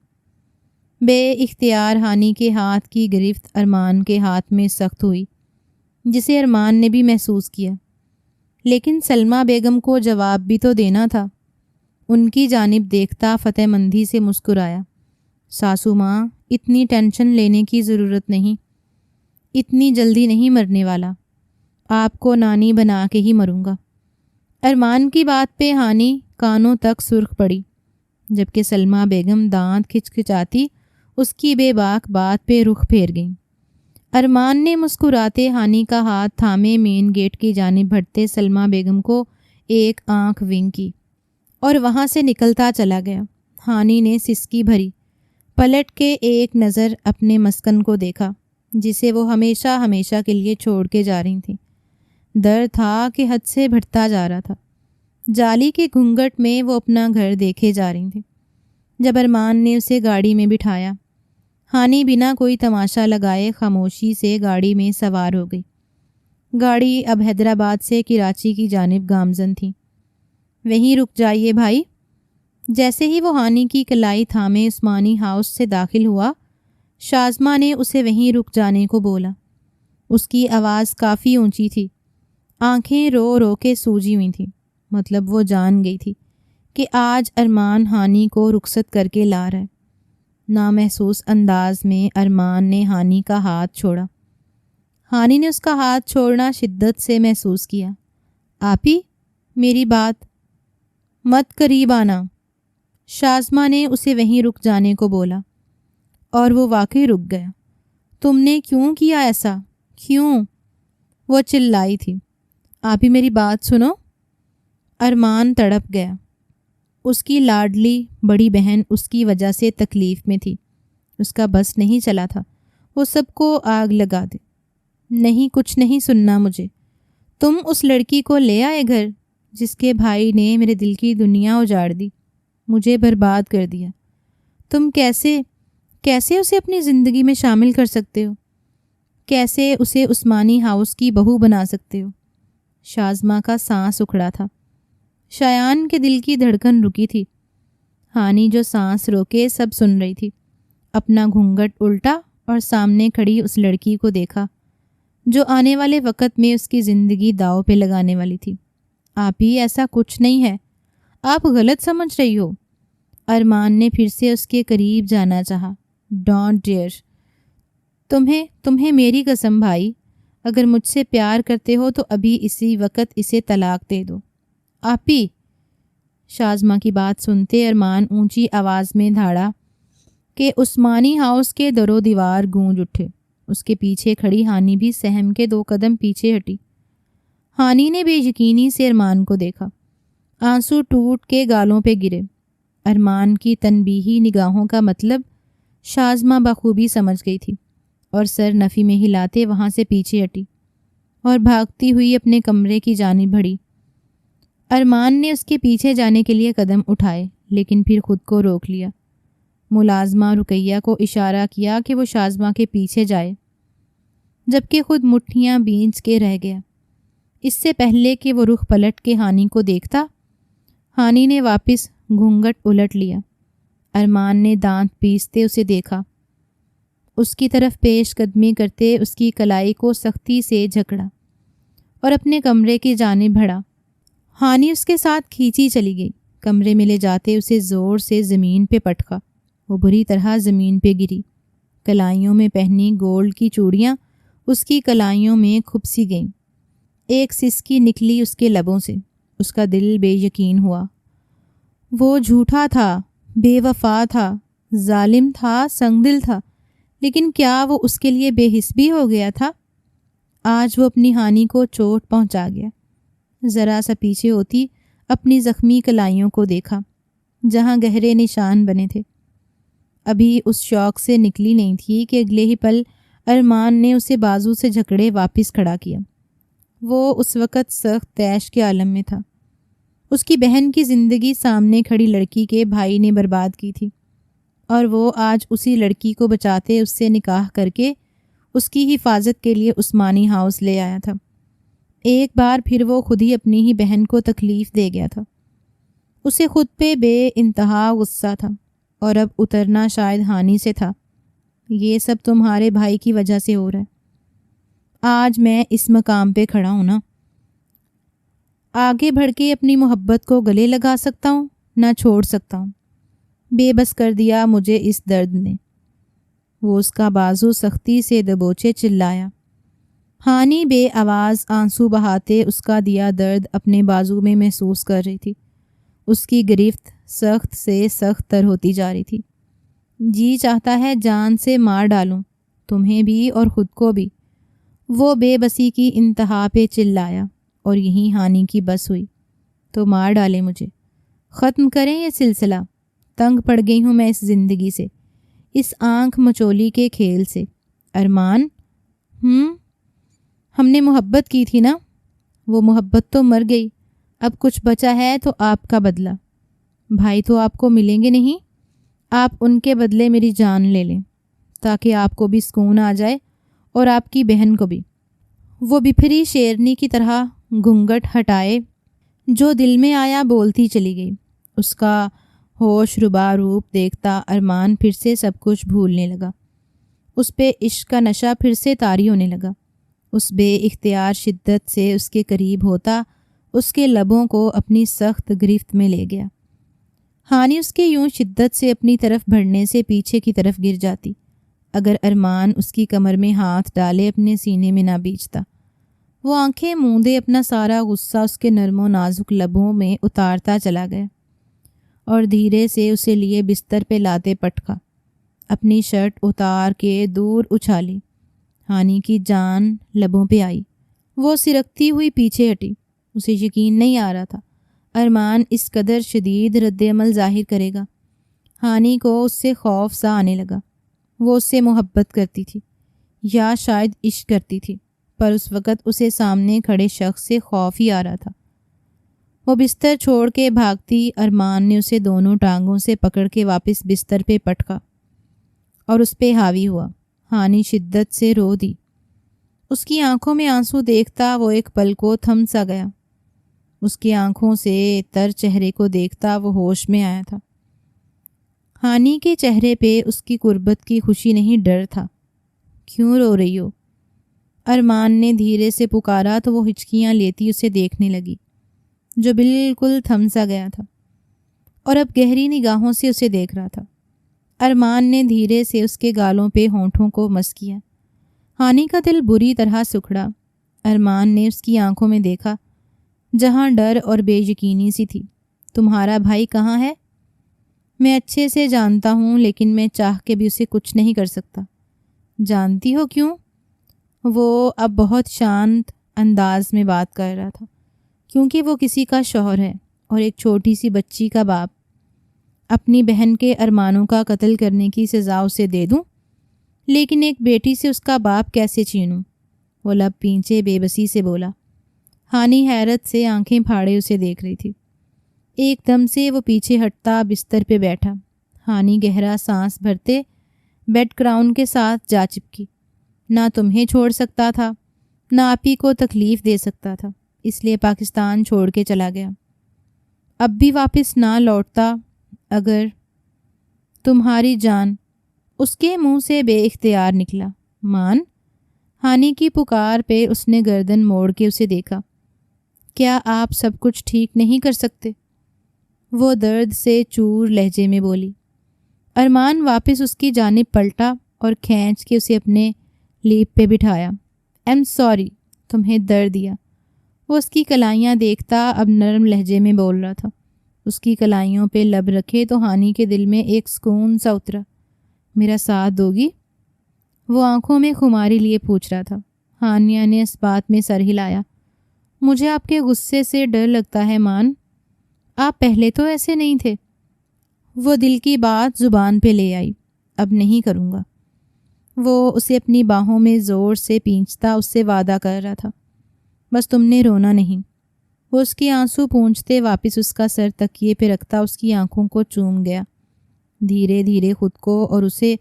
[SPEAKER 1] بے اختیار ہانی کے ہاتھ کی گرفت ارمان کے ہاتھ میں سخت ہوئی، جسے ارمان نے بھی محسوس کیا، لیکن سلمیٰ بیگم کو جواب بھی تو دینا تھا۔ ان کی جانب دیکھتا فتح مندی سے مسکرایا۔ ساسو ماں، اتنی ٹینشن لینے کی ضرورت نہیں، اتنی جلدی نہیں مرنے والا، آپ کو نانی بنا کے ہی مروں گا۔ ارمان کی بات پہ ہانی کانوں تک سرخ پڑی، جبکہ سلمیٰ بیگم دانت کھچکھچاتی اس کی بے باک بات پہ رخ پھیر گئیں۔ ارمان نے مسکراتے ہانی کا ہاتھ تھامے مین گیٹ کی جانب بڑھتے سلمیٰ بیگم کو ایک آنکھ ونک کی اور وہاں سے نکلتا چلا گیا۔ ہانی نے سسکی بھری، پلٹ کے ایک نظر اپنے مسکن کو دیکھا جسے وہ ہمیشہ ہمیشہ کے لیے چھوڑ کے جا رہی تھیں۔ درد تھا کہ حد سے بڑھتا جا رہا تھا۔ جالی کے گھونگھٹ میں وہ اپنا گھر دیکھے جا رہی تھیں۔ جب ارمان نے اسے گاڑی میں بٹھایا، ہانی بنا کوئی تماشا لگائے خاموشی سے گاڑی میں سوار ہو گئی۔ گاڑی اب حیدرآباد سے کراچی کی جانب گامزن تھی۔ وہیں رک جائیے بھائی۔ جیسے ہی وہ ہانی کی کلائی تھامے عثمانی ہاؤس سے داخل ہوا، شازمہ نے اسے وہیں رک جانے کو بولا۔ اس کی آواز کافی اونچی تھی، آنکھیں رو رو کے سوجی ہوئی تھیں، مطلب وہ جان گئی تھی کہ آج ارمان ہانی کو رخصت کر کے لا رہا ہے۔ نامحسوس انداز میں ارمان نے ہانی کا ہاتھ چھوڑا۔ ہانی نے اس کا ہاتھ چھوڑنا شدت سے محسوس کیا۔ آپی، میری بات مت قریب آنا۔ شازمہ نے اسے وہیں رک جانے کو بولا، اور وہ واقعی رک گیا۔ تم نے کیوں کیا ایسا؟ کیوں؟ وہ چلائی تھی۔ آپی میری بات سنو۔ ارمان تڑپ گیا۔ اس کی لاڈلی بڑی بہن اس کی وجہ سے تکلیف میں تھی۔ اس کا بس نہیں چلا تھا وہ سب کو آگ لگا دے۔ نہیں، کچھ نہیں سننا مجھے۔ تم اس لڑکی کو لے آئے گھر جس کے بھائی نے میرے دل کی دنیا اجاڑ دی، مجھے برباد کر دیا۔ تم کیسے اسے اپنی زندگی میں شامل کر سکتے ہو؟ کیسے اسے عثمانی ہاؤس کی بہو بنا سکتے ہو؟ شازمہ کا سانس اکھڑا تھا۔ شایان کے دل کی دھڑکن رکی تھی۔ ہانی جو سانس روکے سب سن رہی تھی۔ اپنا گھونگھٹ الٹا اور سامنے کھڑی اس لڑکی کو دیکھا جو آنے والے وقت میں اس کی زندگی داؤ پہ لگانے والی تھی۔ آپ ہی ایسا کچھ نہیں ہے، آپ غلط سمجھ رہی ہو۔ ارمان نے پھر سے اس کے قریب جانا چاہا۔ Don't dear. تمہیں میری قسم بھائی، اگر مجھ سے پیار کرتے ہو تو ابھی اسی وقت اسے طلاق دے دو۔ آپی۔ شازمہ کی بات سنتے ارمان اونچی آواز میں دھاڑا کہ عثمانی ہاؤس کے در و دیوار گونج اٹھے۔ اس کے پیچھے کھڑی ہانی بھی سہم کے 2 قدم پیچھے ہٹی۔ ہانی نے بے یقینی سے ارمان کو دیکھا۔ آنسو ٹوٹ کے گالوں پہ گرے۔ ارمان کی تنبیہی نگاہوں کا مطلب شازمہ بخوبی سمجھ گئی تھی اور سر نفی میں ہلاتے وہاں سے پیچھے ہٹی اور بھاگتی ہوئی اپنے کمرے کی جانب بڑھی۔ ارمان نے اس کے پیچھے جانے کے لیے قدم اٹھائے لیکن پھر خود کو روک لیا۔ ملازمہ رقیہ کو اشارہ کیا کہ وہ شازمہ کے پیچھے جائے، جبکہ خود مٹھیاں بھینچ کے رہ گیا۔ اس سے پہلے کہ وہ رخ پلٹ کے ہانی کو دیکھتا، ہانی نے واپس گھونگھٹ الٹ لیا۔ ارمان نے دانت پیستے اسے دیکھا، اس کی طرف پیش قدمی کرتے اس کی کلائی کو سختی سے جھکڑا اور اپنے کمرے کی جانب بڑھا۔ ہانی اس کے ساتھ کھینچی چلی گئی۔ کمرے میں لے جاتے اسے زور سے زمین پہ پٹکا۔ وہ بری طرح زمین پہ گری۔ کلائیوں میں پہنی گولڈ کی چوڑیاں اس کی کلائیوں میں کھپسی گئیں۔ ایک سسکی نکلی اس کے لبوں سے۔ اس کا دل بے یقین ہوا۔ وہ جھوٹا تھا، بے وفا تھا، ظالم تھا، سنگ دل تھا، لیکن کیا وہ اس کے لیے بے حس بھی ہو گیا تھا؟ آج وہ اپنی ہانی کو چوٹ پہنچا گیا۔ ذرا سا پیچھے ہوتی اپنی زخمی کلائیوں کو دیکھا جہاں گہرے نشان بنے تھے۔ ابھی اس شوق سے نکلی نہیں تھی کہ اگلے ہی پل ارمان نے اسے بازو سے جھکڑے واپس کھڑا کیا۔ وہ اس وقت سخت طیش کے عالم میں تھا۔ اس کی بہن کی زندگی سامنے کھڑی لڑکی کے بھائی نے برباد کی تھی اور وہ آج اسی لڑکی کو بچاتے اس سے نکاح کر کے اس کی حفاظت کے لیے عثمانی ہاؤس لے آیا تھا۔ ایک بار پھر وہ خود ہی اپنی ہی بہن کو تکلیف دے گیا تھا۔ اسے خود پہ بے انتہا غصہ تھا اور اب اترنا شاید ہانی سے تھا۔ یہ سب تمہارے بھائی کی وجہ سے ہو رہا ہے۔ آج میں اس مقام پہ کھڑا ہوں نا، آگے بڑھ کے اپنی محبت کو گلے لگا سکتا ہوں، نہ چھوڑ سکتا ہوں۔ بے بس کر دیا مجھے اس درد نے۔ وہ اس کا بازو سختی سے دبوچے چلایا۔ ہانی بے آواز آنسو بہاتے اس کا دیا درد اپنے بازو میں محسوس کر رہی تھی۔ اس کی گرفت سخت سے سخت تر ہوتی جا رہی تھی۔ جی چاہتا ہے جان سے مار ڈالوں، تمہیں بھی اور خود کو بھی۔ وہ بے بسی کی انتہا پہ چلایا اور یہیں ہانی کی بس ہوئی۔ تو مار ڈالے مجھے، ختم کریں یہ سلسلہ۔ تنگ پڑ گئی ہوں میں اس زندگی سے، اس آنکھ مچولی کے کھیل سے۔ ارمان، ہم نے محبت کی تھی نا، وہ محبت تو مر گئی، اب کچھ بچا ہے تو آپ کا بدلہ۔ بھائی تو آپ کو ملیں گے نہیں، آپ ان کے بدلے میری جان لے لیں تاکہ آپ کو بھی سکون آ جائے اور آپ کی بہن کو بھی۔ وہ بپھری شیرنی کی طرح گھونگھٹ ہٹائے جو دل میں آیا بولتی چلی گئی۔ اس کا ہوش ربا روپ دیکھتا ارمان پھر سے سب کچھ بھولنے لگا۔ اس پہ عشق کا نشہ پھر سے طاری ہونے لگا۔ اس بے اختیار شدت سے اس کے قریب ہوتا اس کے لبوں کو اپنی سخت گرفت میں لے گیا۔ ہانی اس کے یوں شدت سے اپنی طرف بڑھنے سے پیچھے کی طرف گر جاتی اگر ارمان اس کی کمر میں ہاتھ ڈالے اپنے سینے میں نہ بیچتا۔ وہ آنکھیں موندے اپنا سارا غصہ اس کے نرم و نازک لبوں میں اتارتا چلا گیا اور دھیرے سے اسے لیے بستر پہ لاتے پٹکا۔ اپنی شرٹ اتار کے دور اچھالی۔ ہانی کی جان لبوں پہ آئی۔ وہ سرکتی ہوئی پیچھے ہٹی۔ اسے یقین نہیں آ رہا تھا ارمان اس قدر شدید رد عمل ظاہر کرے گا۔ ہانی کو اس سے خوف سا آنے لگا۔ وہ اس سے محبت کرتی تھی یا شاید عشق کرتی تھی، پر اس وقت اسے سامنے کھڑے شخص سے خوف ہی آ رہا تھا۔ وہ بستر چھوڑ کے بھاگتی ارمان نے اسے دونوں ٹانگوں سے پکڑ کے واپس بستر پہ پٹکا اور اس پہ حاوی ہوا۔ ہانی شدت سے رو دی۔ اس کی آنکھوں میں آنسو دیکھتا وہ ایک پل کو تھم سا گیا۔ اس کی آنکھوں سے تر چہرے کو دیکھتا وہ ہوش میں آیا تھا۔ ہانی کے چہرے پہ اس کی قربت کی خوشی نہیں، ڈر تھا۔ کیوں رو رہی ہو؟ ارمان نے دھیرے سے پکارا تو وہ ہچکیاں لیتی اسے دیکھنے لگی جو بالکل تھم سا گیا تھا اور اب گہری نگاہوں سے اسے دیکھ رہا تھا۔ ارمان نے دھیرے سے اس کے گالوں پہ ہونٹوں کو مس کیا۔ ہانی کا دل بری طرح سکڑا۔ ارمان نے اس کی آنکھوں میں دیکھا جہاں ڈر اور بے یقینی سی تھی۔ تمہارا بھائی کہاں ہے؟ میں اچھے سے جانتا ہوں، لیکن میں چاہ کے بھی اسے کچھ نہیں کر سکتا۔ جانتی ہو کیوں؟ وہ اب بہت شانت انداز میں بات کر رہا تھا۔ کیونکہ وہ کسی کا شوہر ہے اور ایک چھوٹی سی بچی کا باپ۔ اپنی بہن کے ارمانوں کا قتل کرنے کی سزا اسے دے دوں، لیکن ایک بیٹی سے اس کا باپ کیسے چھینوں؟ وہ لب پینچے بے بسی سے بولا۔ ہانی حیرت سے آنکھیں پھاڑے اسے دیکھ رہی تھی۔ ایک دم سے وہ پیچھے ہٹتا بستر پہ بیٹھا۔ ہانی گہرا سانس بھرتے بیڈ کراؤن کے ساتھ جا چپکی۔ نہ تمہیں چھوڑ سکتا تھا، نہ آپ ہی کو تکلیف دے سکتا تھا، اس لیے پاکستان چھوڑ کے چلا گیا۔ اب بھی واپس نہ لوٹتا اگر تمہاری جان۔ اس کے منہ سے بے اختیار نکلا، مان؟ ہانی کی پکار پہ اس نے گردن موڑ کے اسے دیکھا۔ کیا آپ سب کچھ ٹھیک نہیں کر سکتے؟ وہ درد سے چور لہجے میں بولی۔ ارمان واپس اس کی جانب پلٹا اور کھینچ کے اسے اپنے لیپ پہ بٹھایا۔ ایم سوری، تمہیں درد دیا۔ وہ اس کی کلائیاں دیکھتا اب نرم لہجے میں بول رہا تھا۔ اس کی کلائیوں پہ لب رکھے تو ہانی کے دل میں ایک سکون سا اترا۔ میرا ساتھ دوگی؟ وہ آنکھوں میں خماری لیے پوچھ رہا تھا۔ ہانیہ نے اس بات میں سر ہلایا۔ مجھے آپ کے غصے سے ڈر لگتا ہے مان، آپ پہلے تو ایسے نہیں تھے۔ وہ دل کی بات زبان پہ لے آئی۔ اب نہیں کروں گا۔ وہ اسے اپنی باہوں میں زور سے پینچتا اس سے وعدہ کر رہا تھا، بس تم نے رونا نہیں۔ وہ اس کی آنسو پونچھتے واپس اس کا سر تکیے پہ رکھتا اس کی آنکھوں کو چوم گیا، دھیرے دھیرے خود کو اور اسے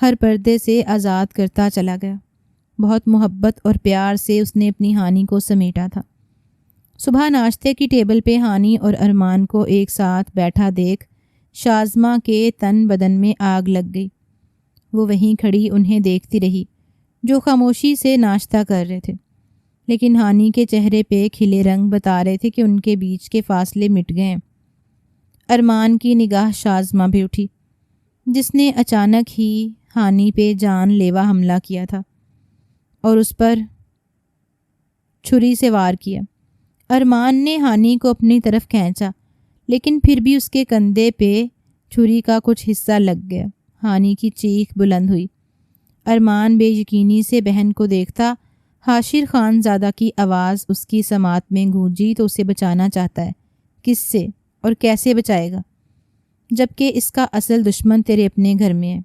[SPEAKER 1] ہر پردے سے آزاد کرتا چلا گیا۔ بہت محبت اور پیار سے اس نے اپنی ہانی کو سمیٹا تھا۔ صبح ناشتے کی ٹیبل پہ ہانی اور ارمان کو ایک ساتھ بیٹھا دیکھ شازمہ کے تن بدن میں آگ لگ گئی۔ وہ وہیں کھڑی انہیں دیکھتی رہی جو خاموشی سے ناشتہ کر رہے تھے، لیکن ہانی کے چہرے پہ کھلے رنگ بتا رہے تھے کہ ان کے بیچ کے فاصلے مٹ گئے۔ ارمان کی نگاہ شازمہ پہ اٹھی، جس نے اچانک ہی ہانی پہ جان لیوا حملہ کیا تھا اور اس پر چھری سے وار کیا۔ ارمان نے ہانی کو اپنی طرف کھینچا، لیکن پھر بھی اس کے کندھے پہ چھری کا کچھ حصہ لگ گیا۔ ہانی کی چیخ بلند ہوئی۔ ارمان بے یقینی سے بہن کو دیکھتا۔ حاشر خان زادہ کی آواز اس کی سماعت میں گونجی تو اسے بچانا چاہتا ہے۔ کس سے اور کیسے بچائے گا جبکہ اس کا اصل دشمن تیرے اپنے گھر میں ہے؟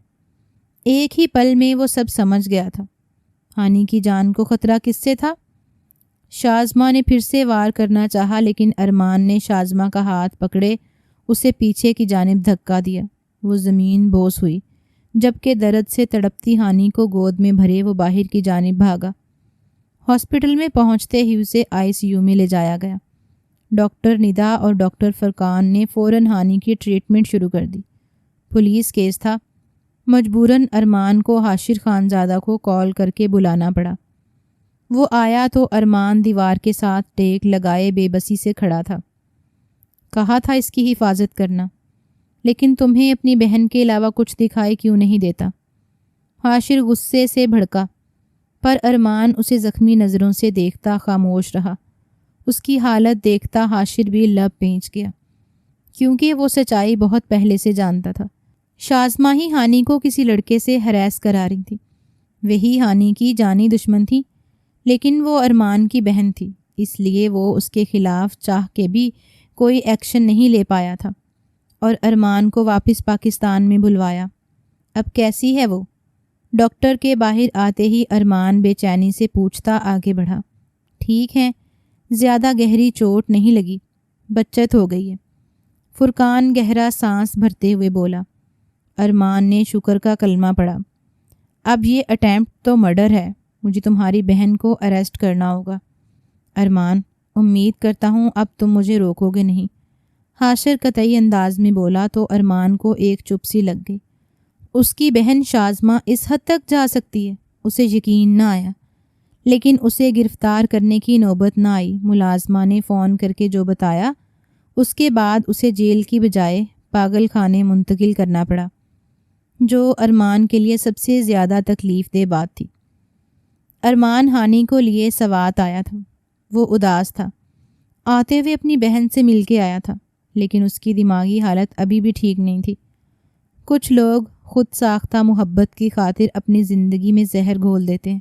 [SPEAKER 1] ایک ہی پل میں وہ سب سمجھ گیا تھا۔ ہانی کی جان کو خطرہ کس سے تھا؟ شازمہ نے پھر سے وار کرنا چاہا، لیکن ارمان نے شازمہ کا ہاتھ پکڑے اسے پیچھے کی جانب دھکا دیا۔ وہ زمین بوس ہوئی، جبکہ درد سے تڑپتی ہانی کو گود میں بھرے وہ باہر کی جانب بھاگا۔ ہاسپٹل میں پہنچتے ہی اسے ICU میں لے جایا گیا۔ ڈاکٹر ندا اور ڈاکٹر فرقان نے فوراً ہانی کی ٹریٹمنٹ شروع کر دی۔ پولیس کیس تھا، مجبوراً ارمان کو حاشر خان زادہ کو کال کر کے بلانا پڑا۔ وہ آیا تو ارمان دیوار کے ساتھ ٹیک لگائے بے بسی سے کھڑا تھا۔ کہا تھا اس کی حفاظت کرنا، لیکن تمہیں اپنی بہن کے علاوہ کچھ دکھائی کیوں نہیں دیتا؟ حاشر غصے سے بھڑکا، پر ارمان اسے زخمی نظروں سے دیکھتا خاموش رہا۔ اس کی حالت دیکھتا حاشر بھی لب پینچ گیا، کیونکہ وہ سچائی بہت پہلے سے جانتا تھا۔ شازمہ ہی ہانی کو کسی لڑکے سے ہراس کرا رہی تھی، وہی ہانی کی جانی دشمن تھی، لیکن وہ ارمان کی بہن تھی، اس لیے وہ اس کے خلاف چاہ کے بھی کوئی ایکشن نہیں لے پایا تھا اور ارمان کو واپس پاکستان میں بلوایا۔ اب کیسی ہے وہ؟ ڈاکٹر کے باہر آتے ہی ارمان بے چینی سے پوچھتا آگے بڑھا۔ ٹھیک ہے، زیادہ گہری چوٹ نہیں لگی، بچت ہو گئی ہے، فرقان گہرا سانس بھرتے ہوئے بولا۔ ارمان نے شکر کا کلمہ پڑھا۔ اب یہ اٹیمپٹ تو مرڈر ہے، مجھے تمہاری بہن کو اریسٹ کرنا ہوگا۔ ارمان، امید کرتا ہوں اب تم مجھے روکو گے نہیں، حاشر قطعی انداز میں بولا تو ارمان کو ایک چپ سی لگ گئی۔ اس کی بہن شازمہ اس حد تک جا سکتی ہے؟ اسے یقین نہ آیا، لیکن اسے گرفتار کرنے کی نوبت نہ آئی۔ ملازمہ نے فون کر کے جو بتایا، اس کے بعد اسے جیل کی بجائے پاگل خانے منتقل کرنا پڑا، جو ارمان کے لیے سب سے زیادہ تکلیف دہ بات تھی۔ ارمان ہانی کو لیے سوات آیا تھا۔ وہ اداس تھا، آتے ہوئے اپنی بہن سے مل کے آیا تھا، لیکن اس کی دماغی حالت ابھی بھی ٹھیک نہیں تھی۔ کچھ لوگ خود ساختہ محبت کی خاطر اپنی زندگی میں زہر گھول دیتے ہیں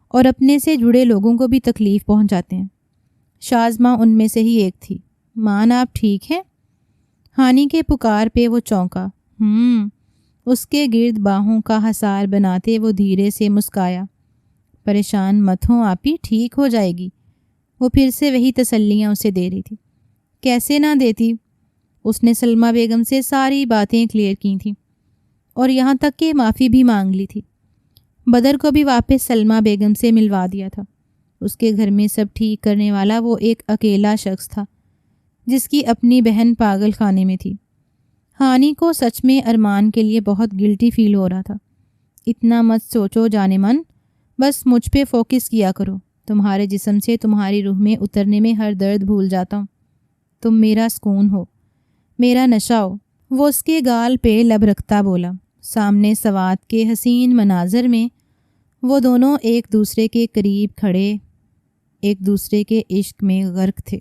[SPEAKER 1] اور اپنے سے جڑے لوگوں کو بھی تکلیف پہنچاتے ہیں۔ شازمہ ان میں سے ہی ایک تھی۔ مان، آپ ٹھیک ہیں؟ ہانی کے پکار پہ وہ چونکا۔ اس کے گرد باہوں کا حصار بناتے وہ دھیرے سے مسکایا۔ پریشان مت ہوں آپی، ٹھیک ہو جائے گی۔ وہ پھر سے وہی تسلیاں اسے دے رہی تھی۔ کیسے نہ دیتی؟ اس نے سلمہ بیگم سے ساری باتیں کلیئر کی تھیں اور یہاں تک کہ معافی بھی مانگ لی تھی۔ بدر کو بھی واپس سلمہ بیگم سے ملوا دیا تھا۔ اس کے گھر میں سب ٹھیک کرنے والا وہ ایک اکیلا شخص تھا جس کی اپنی بہن پاگل خانے میں تھی۔ ہانی کو سچ میں ارمان کے لیے بہت گلٹی فیل ہو رہا تھا۔ اتنا مت سوچو جانے من، بس مجھ پہ فوکس کیا کرو۔ تمہارے جسم سے تمہاری روح میں اترنے میں ہر درد بھول جاتا ہوں۔ تم میرا سکون ہو، میرا نشہ ہو۔ وہ اس کے گال پہ لب رکھتا بولا۔ سامنے سوات کے حسین مناظر میں وہ دونوں ایک دوسرے کے قریب کھڑے ایک دوسرے کے عشق میں غرق تھے۔